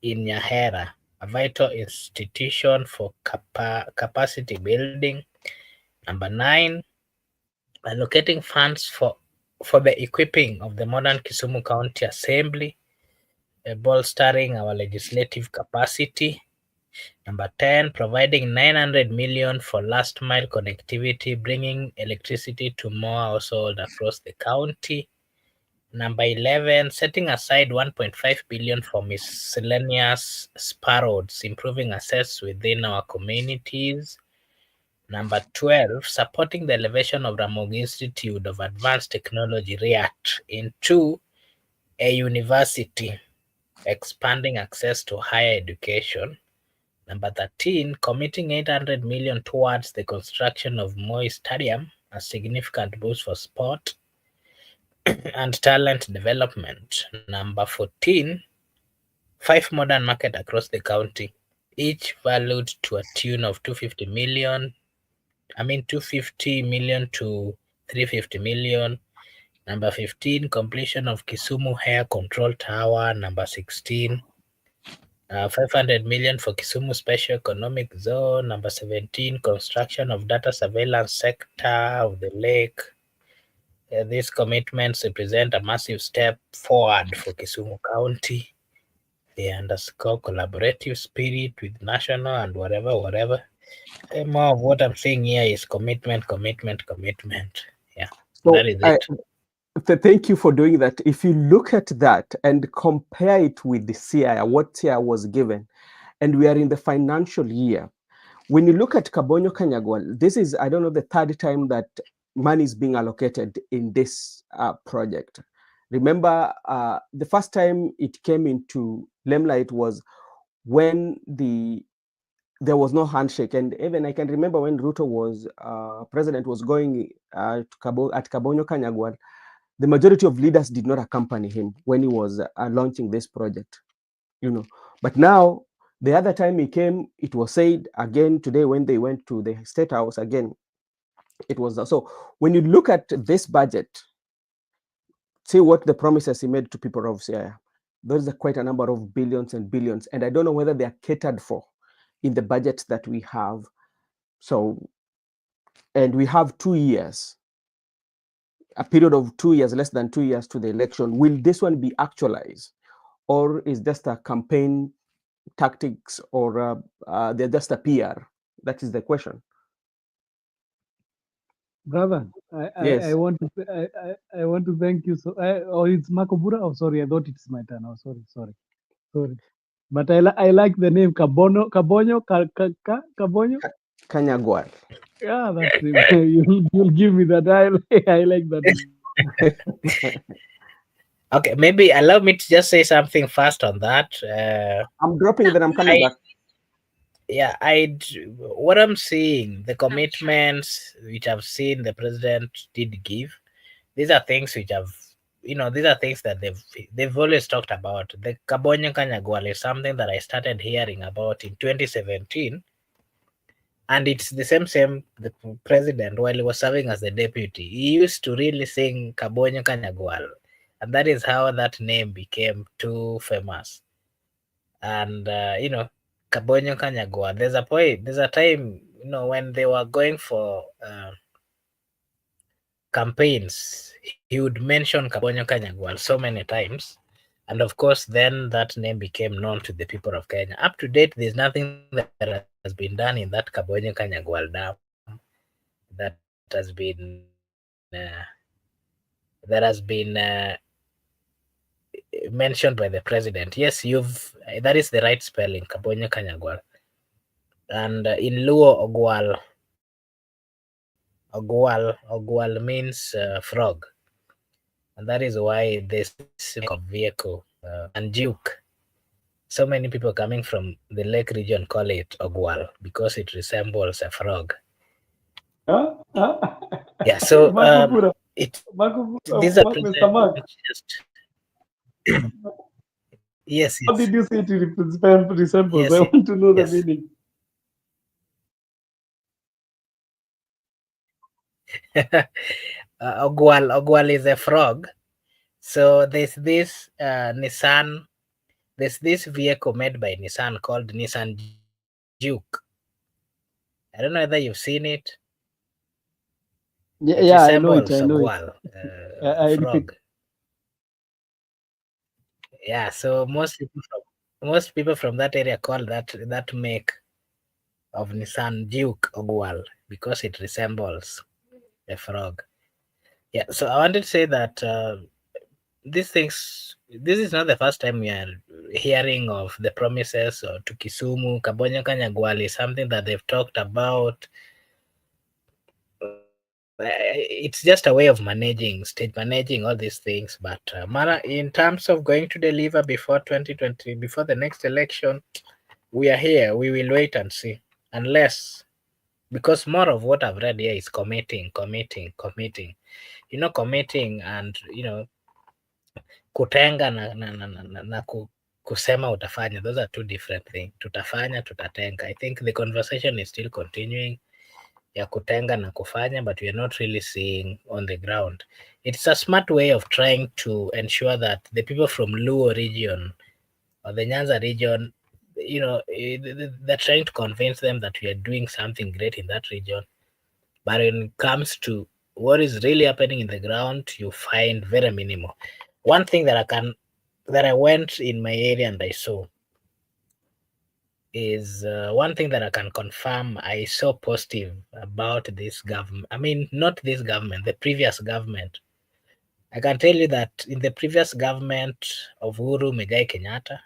Speaker 2: in Nyahera, a vital institution for capacity building. Number 9, allocating funds for the equipping of the modern Kisumu County Assembly, bolstering our legislative capacity. Number 10, providing 900 million for last mile connectivity, bringing electricity to more households across the county. Number 11, setting aside 1.5 billion for miscellaneous spur roads, improving access within our communities. Number 12, supporting the elevation of Ramogi Institute of Advanced Technology, RIAT, into a university, expanding access to higher education. Number 13, committing 800 million towards the construction of Moi Stadium, a significant boost for sport and talent development. Number 14, 5 modern markets across the county, each valued to a tune of 250 million. 250 million to 350 million. Number 15, completion of Kisumu Hair Control Tower. Number 16, 500 million for Kisumu Special Economic Zone. Number 17, construction of data surveillance sector of the lake. These commitments represent a massive step forward for Kisumu County. They underscore collaborative spirit with national and whatever. More of what I'm saying here is commitment. Yeah,
Speaker 1: So
Speaker 2: that is it.
Speaker 1: thank you for doing that. If you look at that and compare it with the CI, what CI was given, and we are in the financial year. When you look at Kabonyo Kanyagwal, this is, I don't know, the third time that money is being allocated in this project. Remember, the first time it came into limelight was when there was no handshake, and even I can remember when Ruto was president was going at Kabonyo Kanyagwal, the majority of leaders did not accompany him when he was launching this project, But now, the other time he came, it was said again today when they went to the State House again, it was so. When you look at this budget, see what the promises he made to people of Siaya. Those are quite a number of billions and billions, and I don't know whether they are catered for in the budget that we have. So, and we have 2 years, a period of 2 years, less than 2 years to the election. Will this one be actualized, or is just a campaign tactics, or they're just a PR? That is the question.
Speaker 4: Brother, I
Speaker 1: Yes.
Speaker 4: want to I want to thank you. So, oh, it's Makobura. Oh, sorry, I thought it's my turn. Oh, sorry. But I like the name Kabonyo.
Speaker 1: Kanyagwal.
Speaker 4: Yeah, that's it. You'll give me that. I like that name.
Speaker 2: Okay, maybe allow me to just say something fast on that.
Speaker 1: I'm dropping, then I'm coming back.
Speaker 2: Yeah, what I'm seeing, the commitments which I've seen the president did give, these are things which these are things that they've always talked about. The Kabonyo Kanyagwal is something that I started hearing about in 2017, and it's the same the president, while he was serving as the deputy, he used to really sing Kabonyo Kanyagwal, and that is how that name became too famous. And Kabonyo Kanyagwa, there's a time, when they were going for campaigns, he would mention Kabonyo Kanyagwal so many times. And of course, then that name became known to the people of Kenya. Up to date, there's nothing that has been done in that Kabonyo Kanyagwal dam that has been mentioned by the president. Yes, that is the right spelling, Kabonyo Kanyagwal. And in Luo, Ogwal means frog, and that is why this of vehicle and Duke. So many people coming from the lake region call it Ogwal because it resembles a frog.
Speaker 4: Huh?
Speaker 2: Yeah, so
Speaker 4: Makobura.
Speaker 2: these are
Speaker 4: Mr. Mark.
Speaker 2: just yes,
Speaker 4: What did you say it resembles? I
Speaker 2: yes,
Speaker 4: want to know the
Speaker 2: yes.
Speaker 4: meaning.
Speaker 2: Ogwal is a frog. So there's this vehicle made by Nissan called Nissan Juke. I don't know whether you've seen it. It
Speaker 4: Yeah, yeah, I know
Speaker 2: resembles
Speaker 4: it. I know
Speaker 2: Ogwal,
Speaker 4: it.
Speaker 2: a
Speaker 4: I know it.
Speaker 2: frog. Yeah, so most people from that area call that make of Nissan Duke Ogwal because it resembles a frog. Yeah, so I wanted to say that this is not the first time we are hearing of the promises to Kisumu. Kabonyo Kanyagwali is something that they've talked about. It's just a way of stage managing all these things. But Mara, in terms of going to deliver before 2020, before the next election, we are here. We will wait and see. Unless, because more of what I've read here is committing. Committing and, kutenga na kusema utafanya. Those are two different things. Tutafanya, tutatenga. I think the conversation is still continuing ya kutenga na kufanya, but we are not really seeing on the ground. It's a smart way of trying to ensure that the people from Luo region or the Nyanza region, they're trying to convince them that we are doing something great in that region. But when it comes to what is really happening in the ground, you find very minimal. One thing that I went in my area and I saw is one thing that I can confirm I saw positive about this government. I mean, not this government, the previous government. I can tell you that in the previous government of Uhuru Muigai Kenyatta,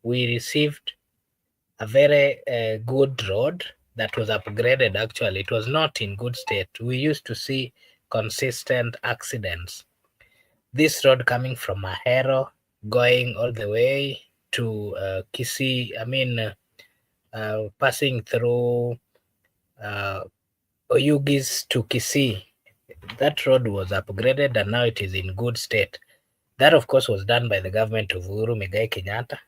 Speaker 2: we received a very good road that was upgraded. Actually, it was not in good state. We used to see consistent accidents. This road coming from Ahero, going all the way to Kisii, passing through uh, Oyugis to Kisii. That road was upgraded and now it is in good state. That, of course, was done by the government of Uhuru Muigai Kenyatta.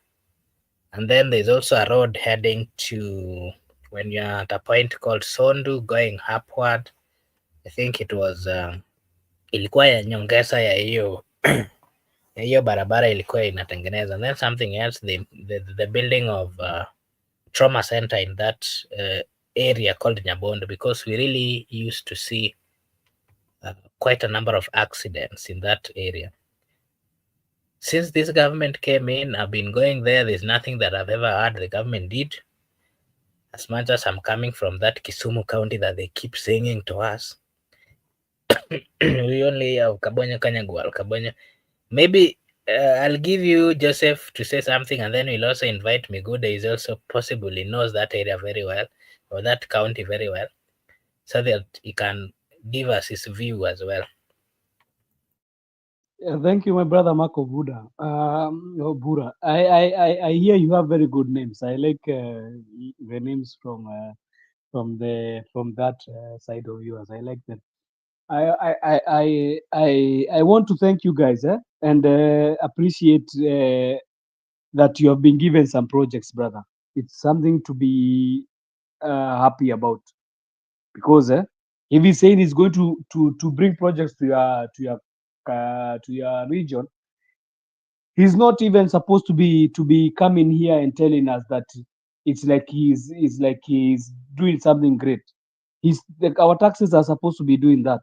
Speaker 2: And then there's also a road heading to, when you're at a point called Sondu, going upward. I think it was ilikuwa ya nyongeza ya hiyo barabara ilikuwa inatengeneza. And then something else, the building of trauma center in that area called Nyabondo, because we really used to see quite a number of accidents in that area. Since this government came in, I've been going there. There's nothing that I've ever heard the government did. As much as I'm coming from that Kisumu County that they keep singing to us, we only have Kabonyo Kanyagwal, Kabonyo. Maybe I'll give you Joseph to say something, and then we'll also invite Miguda. Is also possible. He knows that area very well, or that county very well, so that he can give us his view as well.
Speaker 4: Thank you, my brother Marco Buda. Bura. I hear you have very good names. I like the names from that side of yours. I like them. I want to thank you guys and appreciate that you have been given some projects, brother. It's something to be happy about because if he's saying he's going to bring projects to your region, he's not even supposed to be coming here and telling us that it's like he's doing something great. He's like our taxes are supposed to be doing that.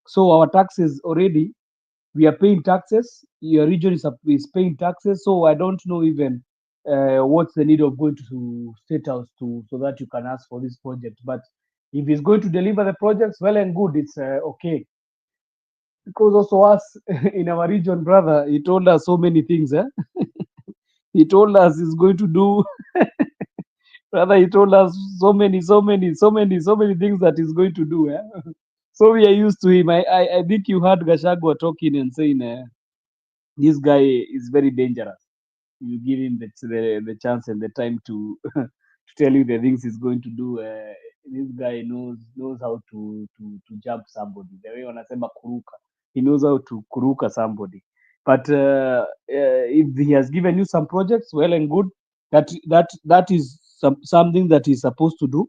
Speaker 4: So our taxes already we are paying taxes. Your region is paying taxes. So I don't know even what's the need of going to state house to so that you can ask for this project. But if he's going to deliver the projects, well and good. It's okay because also us in our region, brother, he told us so many things. He told us he's going to do. Brother, he told us so many things that he's going to do. So we are used to him. I think you heard Gashagwa talking and saying this guy is very dangerous. You give him the chance and the time to to tell you the things he's going to do. This guy knows how to jump somebody. The way wanasema kuruka, he knows how to kuruka somebody. But if he has given you some projects, well and good. That is something that he's supposed to do.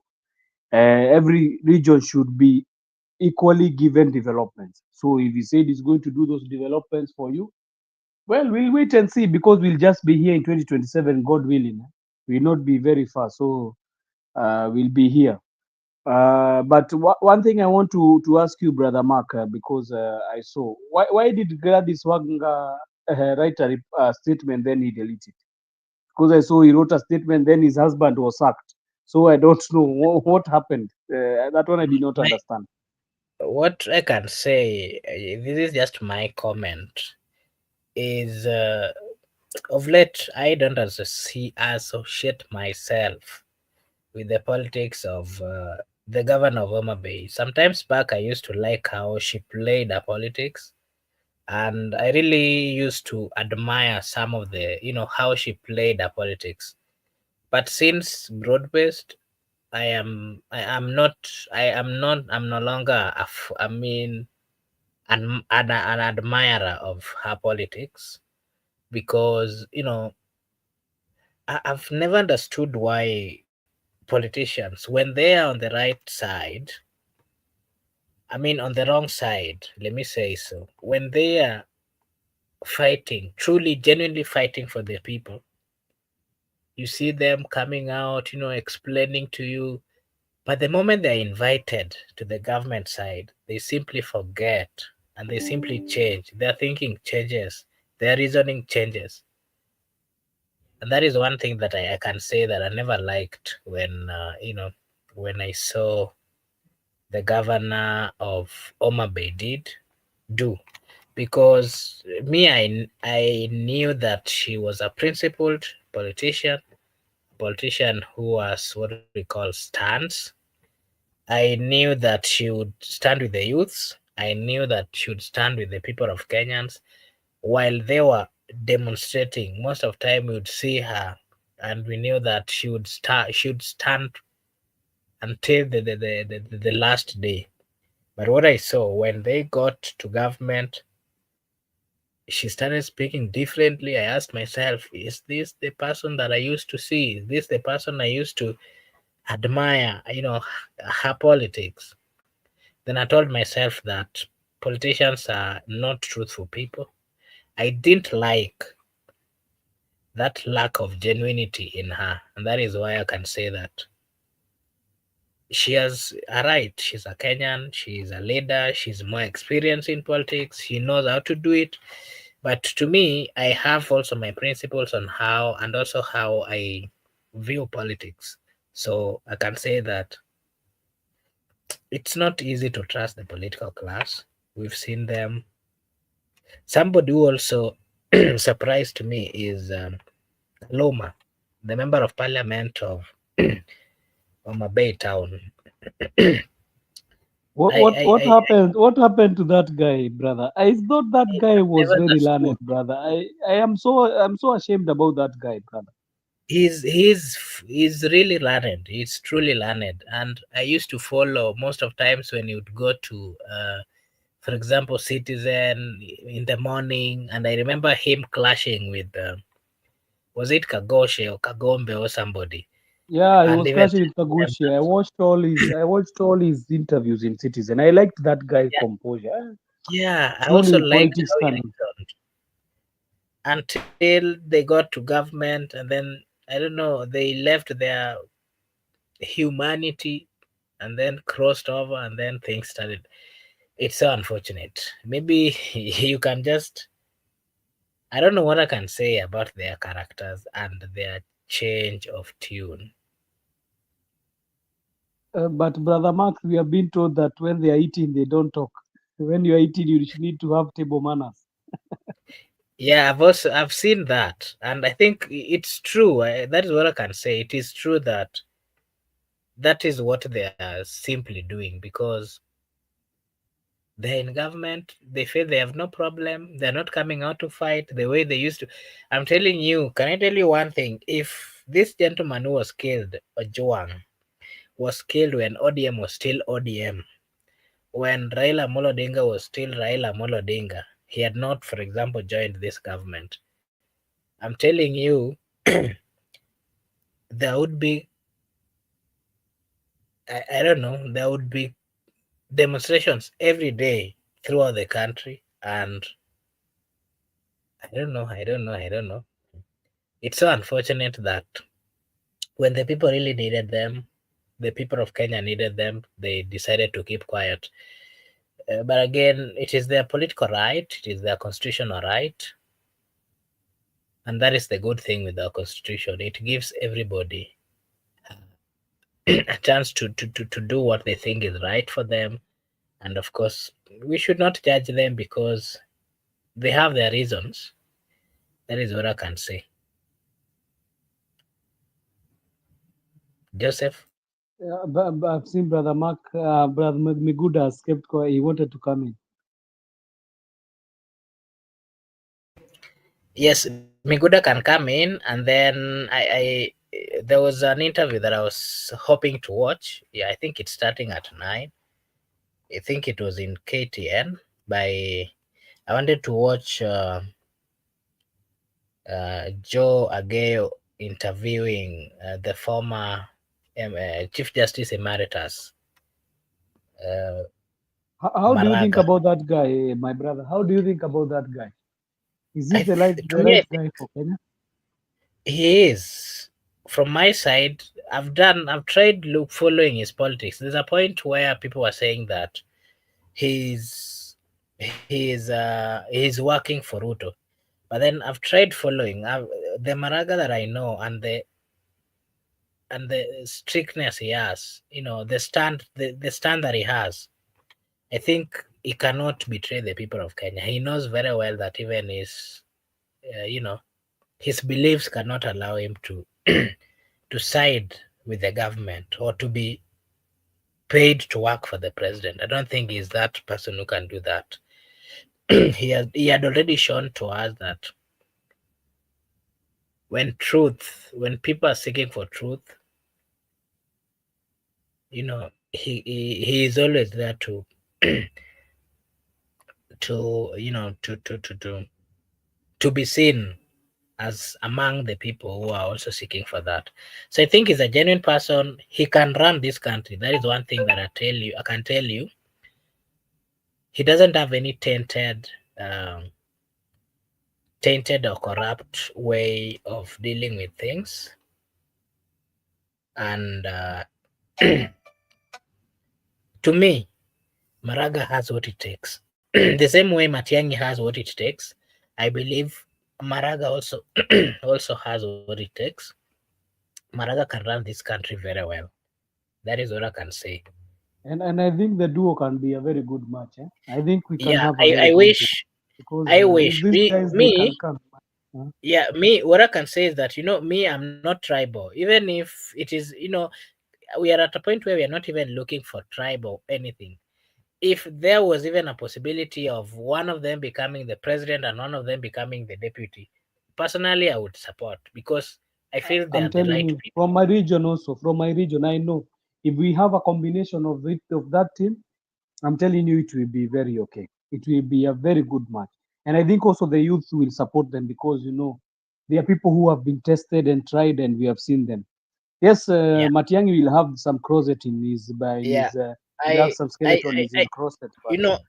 Speaker 4: Every region should be equally given developments. So if he said he's going to do those developments for you, well, we'll wait and see, because we'll just be here in 2027, God willing. We'll not be very far, so we'll be here. But one thing I want to ask you, brother Mark, because I saw, why did Gladys Wagner write a statement, then he deleted it? Because I saw he wrote a statement, then his husband was sacked. So I don't know what happened. That one I did not
Speaker 2: My,
Speaker 4: understand.
Speaker 2: what I can say, this is just my comment, is of late I don't associate myself with the politics of the governor of Homa Bay. Sometimes back, I used to like how she played her politics, and I really used to admire some of the, how she played her politics. But since broad-based, I'm no longer, I mean, an admirer of her politics, because, I've never understood why politicians, when they are on the right side, I mean, on the wrong side, let me say so, when they are fighting, truly, genuinely fighting for the people, you see them coming out, explaining to you. But the moment they're invited to the government side, they simply forget and they simply change. Their thinking changes, their reasoning changes. And that is one thing that I can say that I never liked when, when I saw the governor of Homa Bay do. Because me, I knew that she was a principled politician who was what we call stands. I knew that she would stand with the youths. I knew that she would stand with the people of Kenyans while they were demonstrating. Most of the time, we would see her, and we knew that she would start. She would stand until the last day. But what I saw when they got to government, she started speaking differently. I asked myself, is this the person that I used to see? Is this the person I used to admire, her politics? Then I told myself that politicians are not truthful people. I didn't like that lack of genuinity in her. And that is why I can say that she has a right. She's a Kenyan, she's a leader, she's more experienced in politics, she knows how to do it. But to me, I have also my principles on how, and also how I view politics. So I can say that it's not easy to trust the political class. We've seen them. Somebody who also surprised me is Loma, the member of parliament of Homa Bay town.
Speaker 4: What
Speaker 2: I,
Speaker 4: what
Speaker 2: I,
Speaker 4: what
Speaker 2: I,
Speaker 4: happened? What happened to that guy, brother? I thought that guy
Speaker 2: I've
Speaker 4: was
Speaker 2: never
Speaker 4: very learned,
Speaker 2: understood.
Speaker 4: brother. I'm so ashamed about that guy, brother.
Speaker 2: He's really learned. He's truly learned, and I used to follow most of times when you would go to, for example, Citizen in the morning, and I remember him clashing with, was it Kagoshe or Kagombe or somebody,
Speaker 4: Yeah, he
Speaker 2: and
Speaker 4: was
Speaker 2: even
Speaker 4: clashing with Taguchi. I watched all his interviews in Citizen. I liked that guy
Speaker 2: yeah,
Speaker 4: composure.
Speaker 2: yeah, I also
Speaker 4: Truly
Speaker 2: liked
Speaker 4: politics
Speaker 2: how he
Speaker 4: can.
Speaker 2: reasoned until they got to government, and then I don't know, they left their humanity and then crossed over, and then things started. It's so unfortunate. Maybe you can just, I don't know what I can say about their characters and their change of tune.
Speaker 4: But brother Mark, we have been told that when they are eating, they don't talk. When you are eating, you should need to have table manners.
Speaker 2: Yeah, I've seen that, and I think it's true. That is what I can say. It is true that that is what they are simply doing, because they're in government. They feel they have no problem. They're not coming out to fight the way they used to. I'm telling you, can I tell you one thing? If this gentleman who was killed, Ojuang, was killed when ODM was still ODM, when Raila Amolo Odinga was still Raila Amolo Odinga, he had not, for example, joined this government. I'm telling you, there would be, I don't know, there would be demonstrations every day throughout the country, and I don't know. It's so unfortunate that when the people really needed them, the people of Kenya needed them, they decided to keep quiet. But again, it is their political right, it is their constitutional right, and that is the good thing with our constitution. It gives everybody a chance to do what they think is right for them. And of course, we should not judge them because they have their reasons. That is what I can say. Joseph?
Speaker 4: Yeah, but I've seen Brother Mark, Brother Miguda has kept quiet. He wanted to come in.
Speaker 2: Yes, Miguda can come in, and then I there was an interview that I was hoping to watch. Yeah, I think it's starting at 9. I think it was in KTN by. I wanted to watch Joe Ageo interviewing the former Chief Justice Emeritus uh,
Speaker 4: How do you think
Speaker 2: Maraga.
Speaker 4: about that guy, my brother? How do you think about that guy? Is he
Speaker 2: To
Speaker 4: the
Speaker 2: me,
Speaker 4: right
Speaker 2: I think
Speaker 4: guy for Kenya?
Speaker 2: he is. From my side, I've tried look following his politics. There's a point where people were saying that he's he's working for Ruto. But then I've tried following the Maraga that I know, and the strictness he has, the stand that he has. I think he cannot betray the people of Kenya. He knows very well that even his, his beliefs cannot allow him to to side with the government or to be paid to work for the president. I don't think he's that person who can do that. He had already shown to us that when people are seeking for truth, he is always there to you know to be seen as among the people who are also seeking for that. So I think he's a genuine person. He can run this country. That is one thing that I can tell you. He doesn't have any um, tainted or corrupt way of dealing with things. And to me, Maraga has what it takes. The same way Matiangi has what it takes, I believe Maraga also also has what it takes. Maraga can run this country very well. That is what I can say.
Speaker 4: And I think the duo can be a very good match. Eh? I think we can
Speaker 2: Yeah,
Speaker 4: have a
Speaker 2: I,
Speaker 4: very
Speaker 2: I
Speaker 4: good duo
Speaker 2: wish
Speaker 4: because
Speaker 2: I
Speaker 4: if
Speaker 2: wish
Speaker 4: these guys they can
Speaker 2: me
Speaker 4: come.
Speaker 2: yeah, me what I can say is that me, I'm not tribal. Even if it is, we are at a point where we are not even looking for tribe or anything. If there was even a possibility of one of them becoming the president and one of them becoming the deputy, personally I would support because I feel they
Speaker 4: I'm
Speaker 2: are the
Speaker 4: telling
Speaker 2: right
Speaker 4: you,
Speaker 2: people.
Speaker 4: from my region also, from my region, I know if we have a combination of that team, I'm telling you, it will be very okay. It will be a very good match. And I think also the youth will support them because, they are people who have been tested and tried and we have seen them. Yes,
Speaker 2: Yeah,
Speaker 4: Matiangi will have some closet
Speaker 2: yeah.
Speaker 4: he'll have
Speaker 2: I,
Speaker 4: some
Speaker 2: I,
Speaker 4: skeleton
Speaker 2: I,
Speaker 4: in his
Speaker 2: I
Speaker 4: closet,
Speaker 2: you
Speaker 4: but
Speaker 2: know,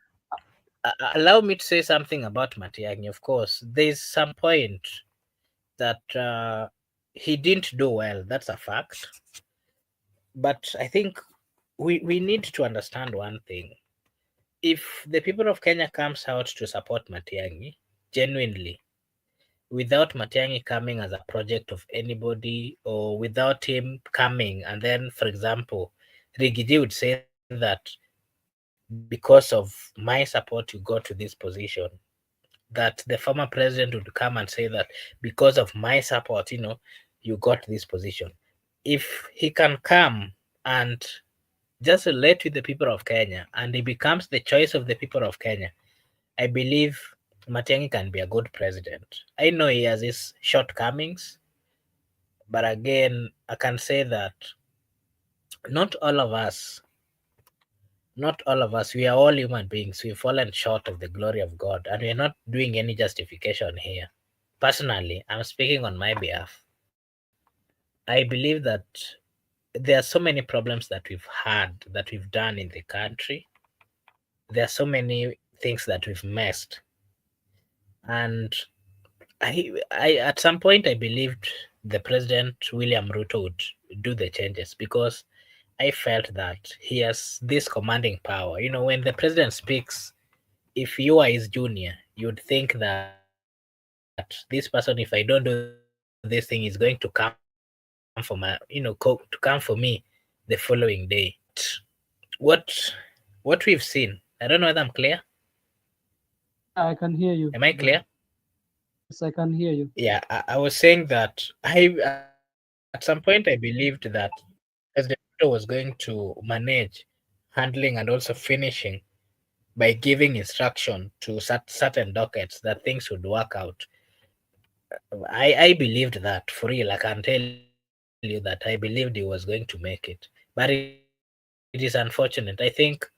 Speaker 2: allow me to say something about Matiangi. Of course, there's some point that he didn't do well. That's a fact. But I think we need to understand one thing. If the people of Kenya comes out to support Matiangi genuinely, without Matiangi coming as a project of anybody, or without him coming, and then, for example, Rigiji would say that because of my support, you got to this position. That the former president would come and say that because of my support, you got this position. If he can come and just relate with the people of Kenya and he becomes the choice of the people of Kenya, I believe Matiang'i can be a good president. I know he has his shortcomings, but again, I can say that not all of us, not all of us, we are all human beings. We've fallen short of the glory of God, and we're not doing any justification here. Personally, I'm speaking on my behalf. I believe that there are so many problems that we've had, that we've done in the country. there are so many things that we've missed. And I at some point I believed the president William Ruto would do the changes because I felt that he has this commanding power. When the president speaks, if you are his junior, you'd think that this person, if I don't do this thing, is going to come for my, to come for me the following day. But what what we've seen, I don't know whether I'm clear.
Speaker 4: Yeah, I can hear you,
Speaker 2: Am I
Speaker 4: brother.
Speaker 2: clear?
Speaker 4: Yes, I can hear you.
Speaker 2: Yeah, I was saying that I at some point I believed that President Ruto was going to manage handling and also finishing by giving instruction to certain dockets that things would work out. I believed that for real. I can tell you that I believed he was going to make it. But it is unfortunate. I think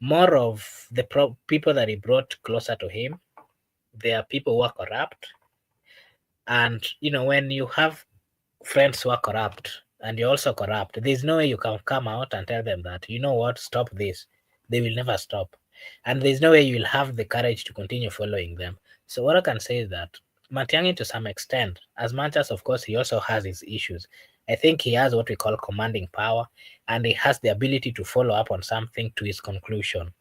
Speaker 2: more of the people that he brought closer to him, they are people who are corrupt. And when you have friends who are corrupt and you're also corrupt, there's no way you can come out and tell them that, stop this. They will never stop. And there's no way you'll have the courage to continue following them. So what I can say is that Matiang'i, to some extent, as much as of course he also has his issues, I think he has what we call commanding power, and he has the ability to follow up on something to his conclusion.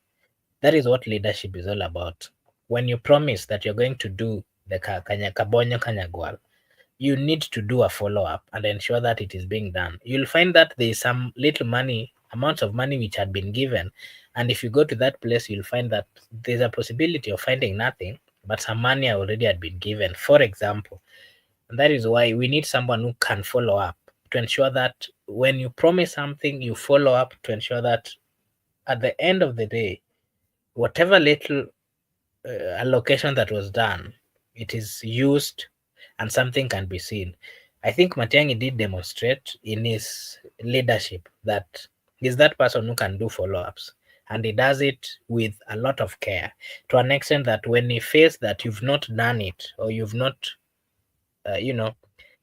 Speaker 2: That is what leadership is all about. When you promise that you're going to do the kabonyo kanyagwal, you need to do a follow up and ensure that it is being done. You'll find that there is some little money, amounts of money which had been given. And if you go to that place, you'll find that there's a possibility of finding nothing, but some money already had been given, for example. And that is why we need someone who can follow up to ensure that when you promise something, you follow up to ensure that at the end of the day, whatever little allocation that was done, it is used and something can be seen. I think Matiang'i did demonstrate in his leadership that he's that person who can do follow ups. And he does it with a lot of care to an extent that when he feels that you've not done it or you've not, uh, you know,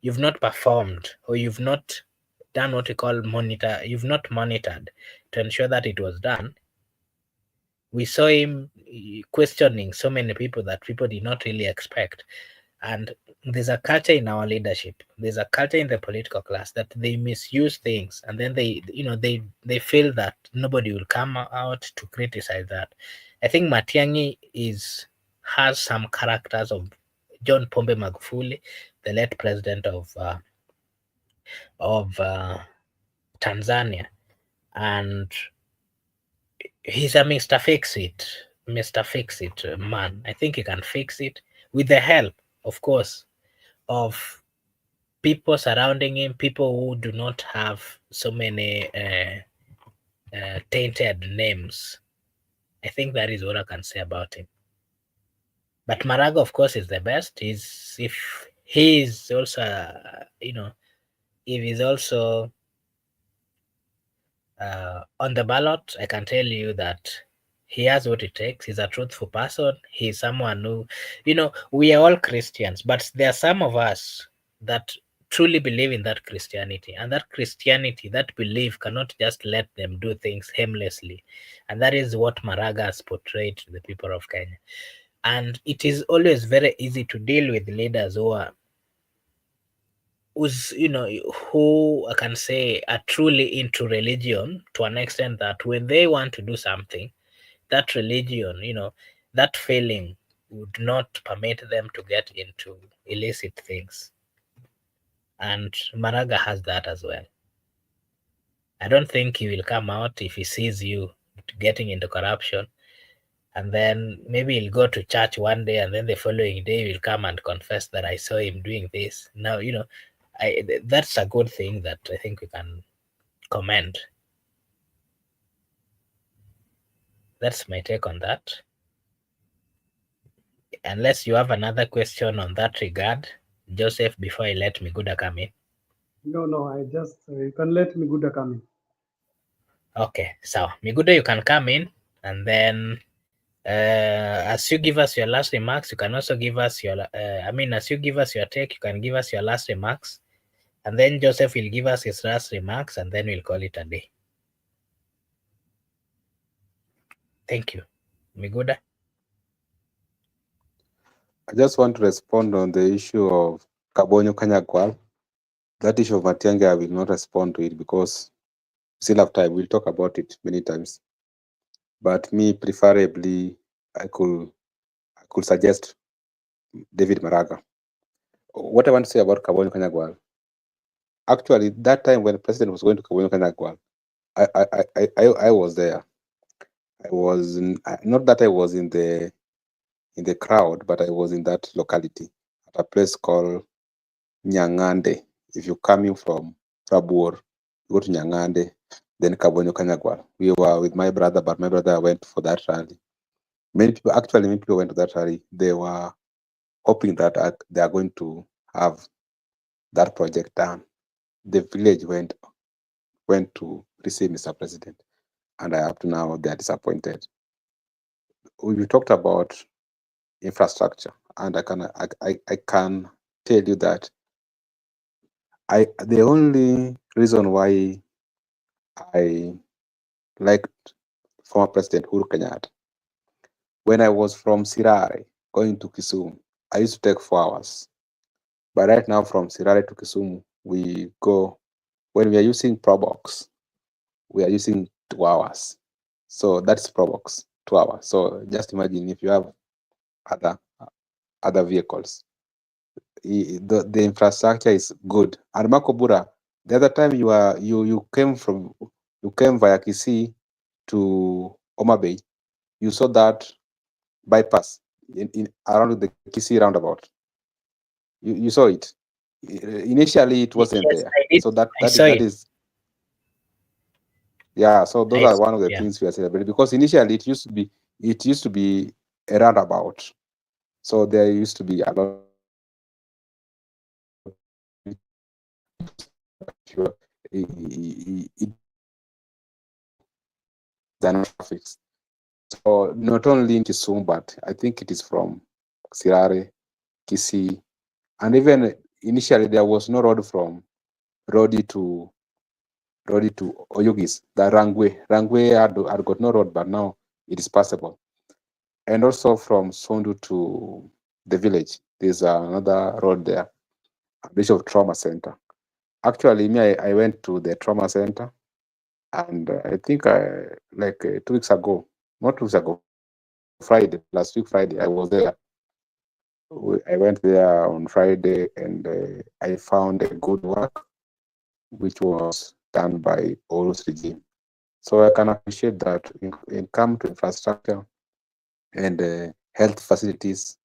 Speaker 2: you've not performed or you've not done what we call you've not monitored to ensure that it was done, we saw him questioning so many people that people did not really expect. And there's a culture in our leadership, there's a culture in the political class that they misuse things, and then they feel that nobody will come out to criticize that. I think Matiang'i is has some characters of John Pombe Magufuli, the late president of Tanzania. And he's a Mr. Fix It man. I think he can fix it with the help, of course, of people surrounding him, people who do not have so many tainted names. I think that is what I can say about him. But Maraga, of course, is the best. Is if he is also, if he's also on the ballot, I can tell you that he has what it takes. He's a truthful person. He's someone who, we are all Christians, but there are some of us that truly believe in that Christianity. And that Christianity, that belief, cannot just let them do things aimlessly. And that is what Maraga has portrayed to the people of Kenya. And it is always very easy to deal with leaders who I can say are truly into religion to an extent that when they want to do something, that religion, that feeling would not permit them to get into illicit things. And Maraga has that as well. I don't think he will come out if he sees you getting into corruption, and then maybe he'll go to church one day and then the following day he'll come and confess that I saw him doing this. Now, that's a good thing that I think we can comment. That's my take on that. Unless you have another question on that regard, Joseph, before I let Miguda come in.
Speaker 4: No, no, I just you can let me Guda come in.
Speaker 2: Okay, so Miguda, you can come in, and then as you give us your last remarks, you can also give us your, as you give us your take, you can give us your last remarks, and then Joseph will give us his last remarks, and then we'll call it a day. Thank you. Miguda?
Speaker 3: I just want to respond on the issue of Kabonyo Kanyagwal. That issue of Matiang'i, I will not respond to it because we still have time. We'll talk about it many times. But me, preferably, I could suggest David Maraga. What I want to say about Kabonyo Kanyagwal, actually, that time when the president was going to Kabonyo Kanyagwal, I was there. I was not that I was in the crowd, but I was in that locality at a place called Nyangande. If you're coming from Rabur, you go to Nyangande, then Kabonyo Kanyagwal. We were with my brother, but my brother went for that rally. Many people went to that rally. They were hoping that they are going to have that project done. The village went to receive Mr. President, and up to now they are disappointed. We talked about infrastructure, and I can tell you that the only reason why I liked former President Uhuru Kenyatta, when I was from Sirare going to Kisumu, I used to take 4 hours. But right now from Sirare to Kisumu, we go, when we are using Probox, we are using 2 hours. So that's Probox, 2 hours. So just imagine if you have other vehicles. The infrastructure is good. And Makobura, the other time you came via Kisii to Homa Bay, you saw that bypass in around the Kisii roundabout. You saw it. Initially, it wasn't
Speaker 2: Yes,
Speaker 3: there.
Speaker 2: I did.
Speaker 3: So that
Speaker 2: I saw it.
Speaker 3: is yeah. So those are one of the
Speaker 2: Yeah.
Speaker 3: things we are celebrating, because initially it used to be a roundabout. So there used to be a lot of traffic. So not only in Kisumu, but I think it is from Sirare, Kisii, and even initially there was no road from Rodi to Oyugis. The Rangwe had got no road, but now it is passable. And also from Sondu to the village, there's another road there, Bishop Trauma Center. Actually, me, I went to the trauma center, and I think 2 weeks ago, not 2 weeks ago, Friday, last week Friday, I was there. I went there on Friday, and I found a good work, which was done by Oru's regime. So I can appreciate that in come to infrastructure and health facilities,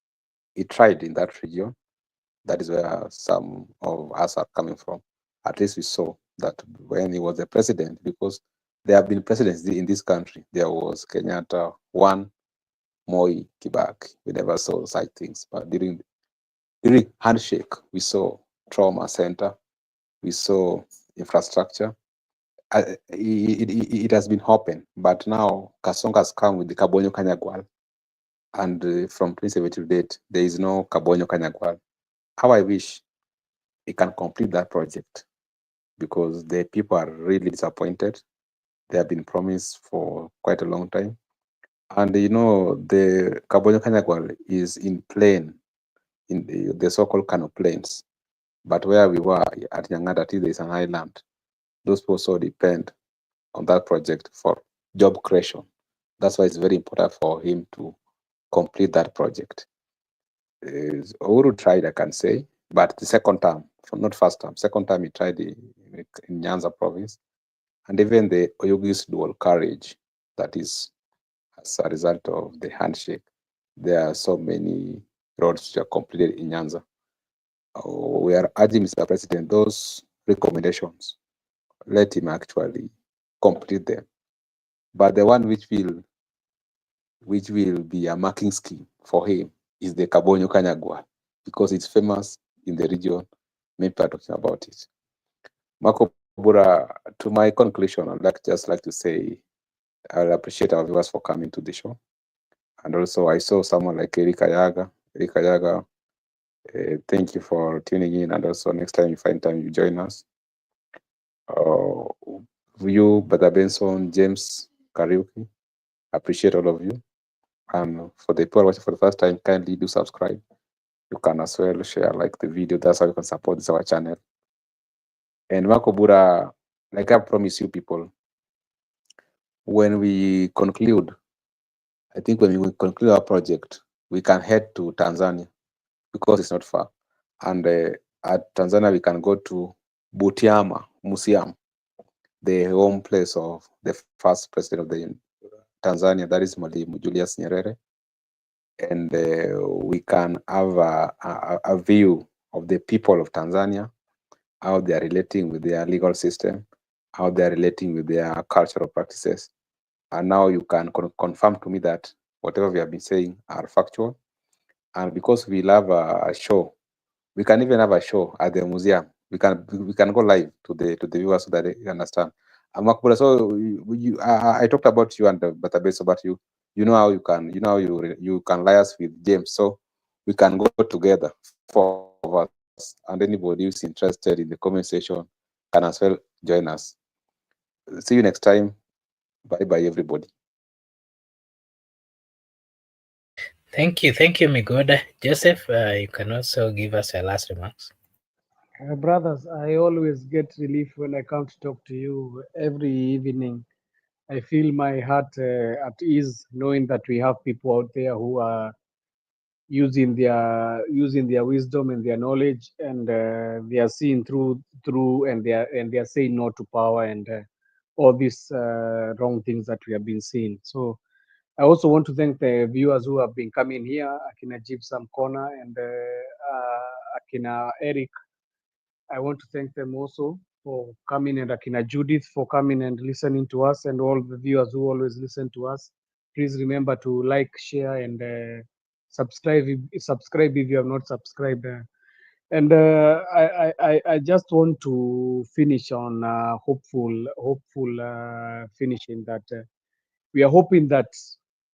Speaker 3: it tried in that region. That is where some of us are coming from. At least we saw that when he was the president, because there have been presidents in this country. There was Kenyatta, one, Moi, Kibaki. We never saw such things. But during handshake, we saw trauma center, we saw infrastructure. It has been open, but now Kasonga has come with the Kabonyo Kanyagwal, and from 2017 to date, there is no Kabonyo Kanyagwal. How I wish he can complete that project, because the people are really disappointed. They have been promised for quite a long time. And the Kabonyo Kanyagwal is in plain, in the so-called Kano Plains. But where we were at Nyang'anda, there is an island. Those people also depend on that project for job creation. That's why it's very important for him to complete that project. Uhuru tried, I can say, but the second term, not first term, second time he tried in Nyanza province, and even the Oyugis dual carriage, that is as a result of the handshake. There are so many roads which are completed in Nyanza. We are urging Mr. President, those recommendations, let him actually complete them. But the one which will be a marking scheme for him is the Kabonyo Kanyagwa, because it's famous in the region. Many people are talking about it. Marco Bura, to my conclusion, I'd just like to say I appreciate our viewers for coming to the show. And also, I saw someone like Erika Yaga. Erika Yaga, thank you for tuning in. And also, next time you find time, you join us. You, Brother Benson, James, Kariuki, appreciate all of you. And for the people watching for the first time, kindly do subscribe. You can as well share like the video. That's how you can support this our channel. And Makobura, like I promise you people, when we conclude, I think when we conclude our project, we can head to Tanzania because it's not far. And at Tanzania, we can go to Butiama Museum, the home place of the first president of the Tanzania, that is Mwalimu Julius Nyerere. And we can have a view of the people of Tanzania, how they are relating with their legal system, how they are relating with their cultural practices. And now you can confirm to me that whatever we have been saying are factual. And because we love a show, we can even have a show at the museum. We can go live to the viewers so that they understand. Makubura, so I talked about you and the database about you know how you can liaise with James, so we can go together, 4 of us, and anybody who's interested in the comment section can as well join us. See you next time. Bye bye, everybody.
Speaker 2: Thank you, Migoda. Joseph, you can also give us your last remarks.
Speaker 4: Brothers, I always get relief when I come to talk to you every evening. I feel my heart at ease knowing that we have people out there who are using their wisdom and their knowledge, and they are seeing through, and they are saying no to power and all these wrong things that we have been seeing. So I also want to thank the viewers who have been coming here, Akina Gypsum Corner and Akina Eric. I want to thank them also for coming, and Akina Judith for coming and listening to us, and all the viewers who always listen to us. Please remember to like, share, and subscribe if you have not subscribed. And I just want to finish on hopeful finishing that we are hoping that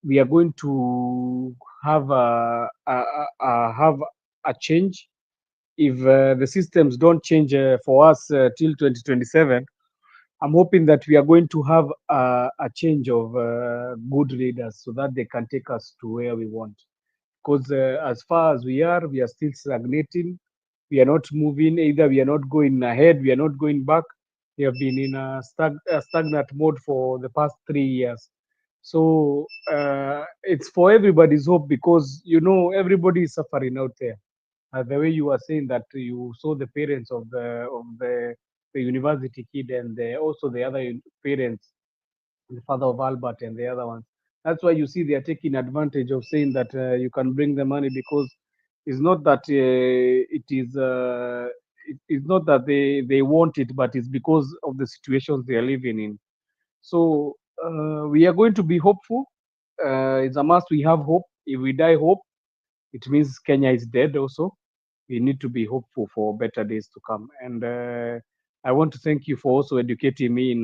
Speaker 4: we are going to have have a change if the systems don't change for us till 2027. I'm hoping that we are going to have a change of good leaders so that they can take us to where we want. Because as far as we are still stagnating. We are not moving. Either we are not going ahead, we are not going back. We have been in a stagnant mode for the past 3 years. So it's for everybody's hope, because everybody is suffering out there. The way you are saying that you saw the parents of the university kid, and also the other parents, the father of Albert and the other ones. That's why you see they are taking advantage of saying that you can bring the money, because it's not that it's not that they want it, but it's because of the situations they are living in. So we are going to be hopeful. It's a must. We have hope. If we die hope, it means Kenya is dead. Also, we need to be hopeful for better days to come. And I want to thank you for also educating me in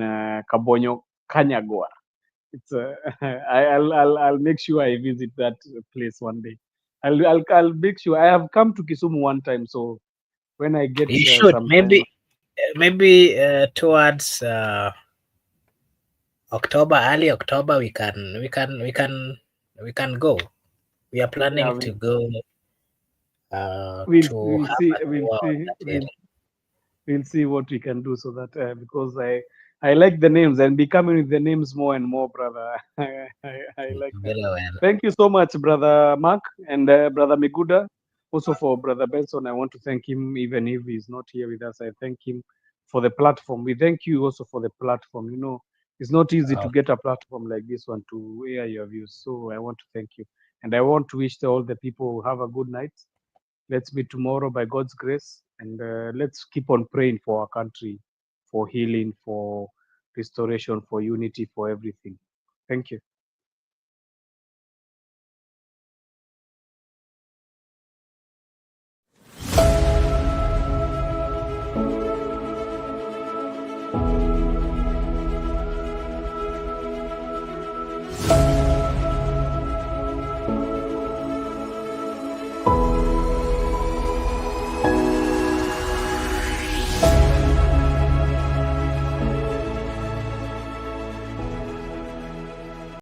Speaker 4: Kabonyo Kanyagwa. It's I'll make sure I visit that place one day. I'll make sure. I have come to Kisumu one time, so when I get
Speaker 2: You should
Speaker 4: some time.
Speaker 2: maybe towards October, early October, we can go. We are
Speaker 4: Yeah,
Speaker 2: planning to go
Speaker 4: we'll
Speaker 2: to
Speaker 4: we'll
Speaker 2: have
Speaker 4: see
Speaker 2: a
Speaker 4: we'll
Speaker 2: tour of
Speaker 4: see
Speaker 2: that
Speaker 4: we'll,
Speaker 2: area.
Speaker 4: we'll see what we can do, so that because I like the names and becoming with the names more and more, brother. I like that.
Speaker 2: Very well.
Speaker 4: Thank you so much, brother Mark, and brother Miguda. Also for brother Benson, I want to thank him, even if he's not here with us. I thank him for the platform. We thank you also for the platform. It's not easy to
Speaker 2: Oh,
Speaker 4: get a platform like this one to air your views. So I want to thank you, and I want to wish all the people have a good night. Let's meet tomorrow by God's grace, and let's keep on praying for our country, for healing, for restoration, for unity, for everything. Thank you.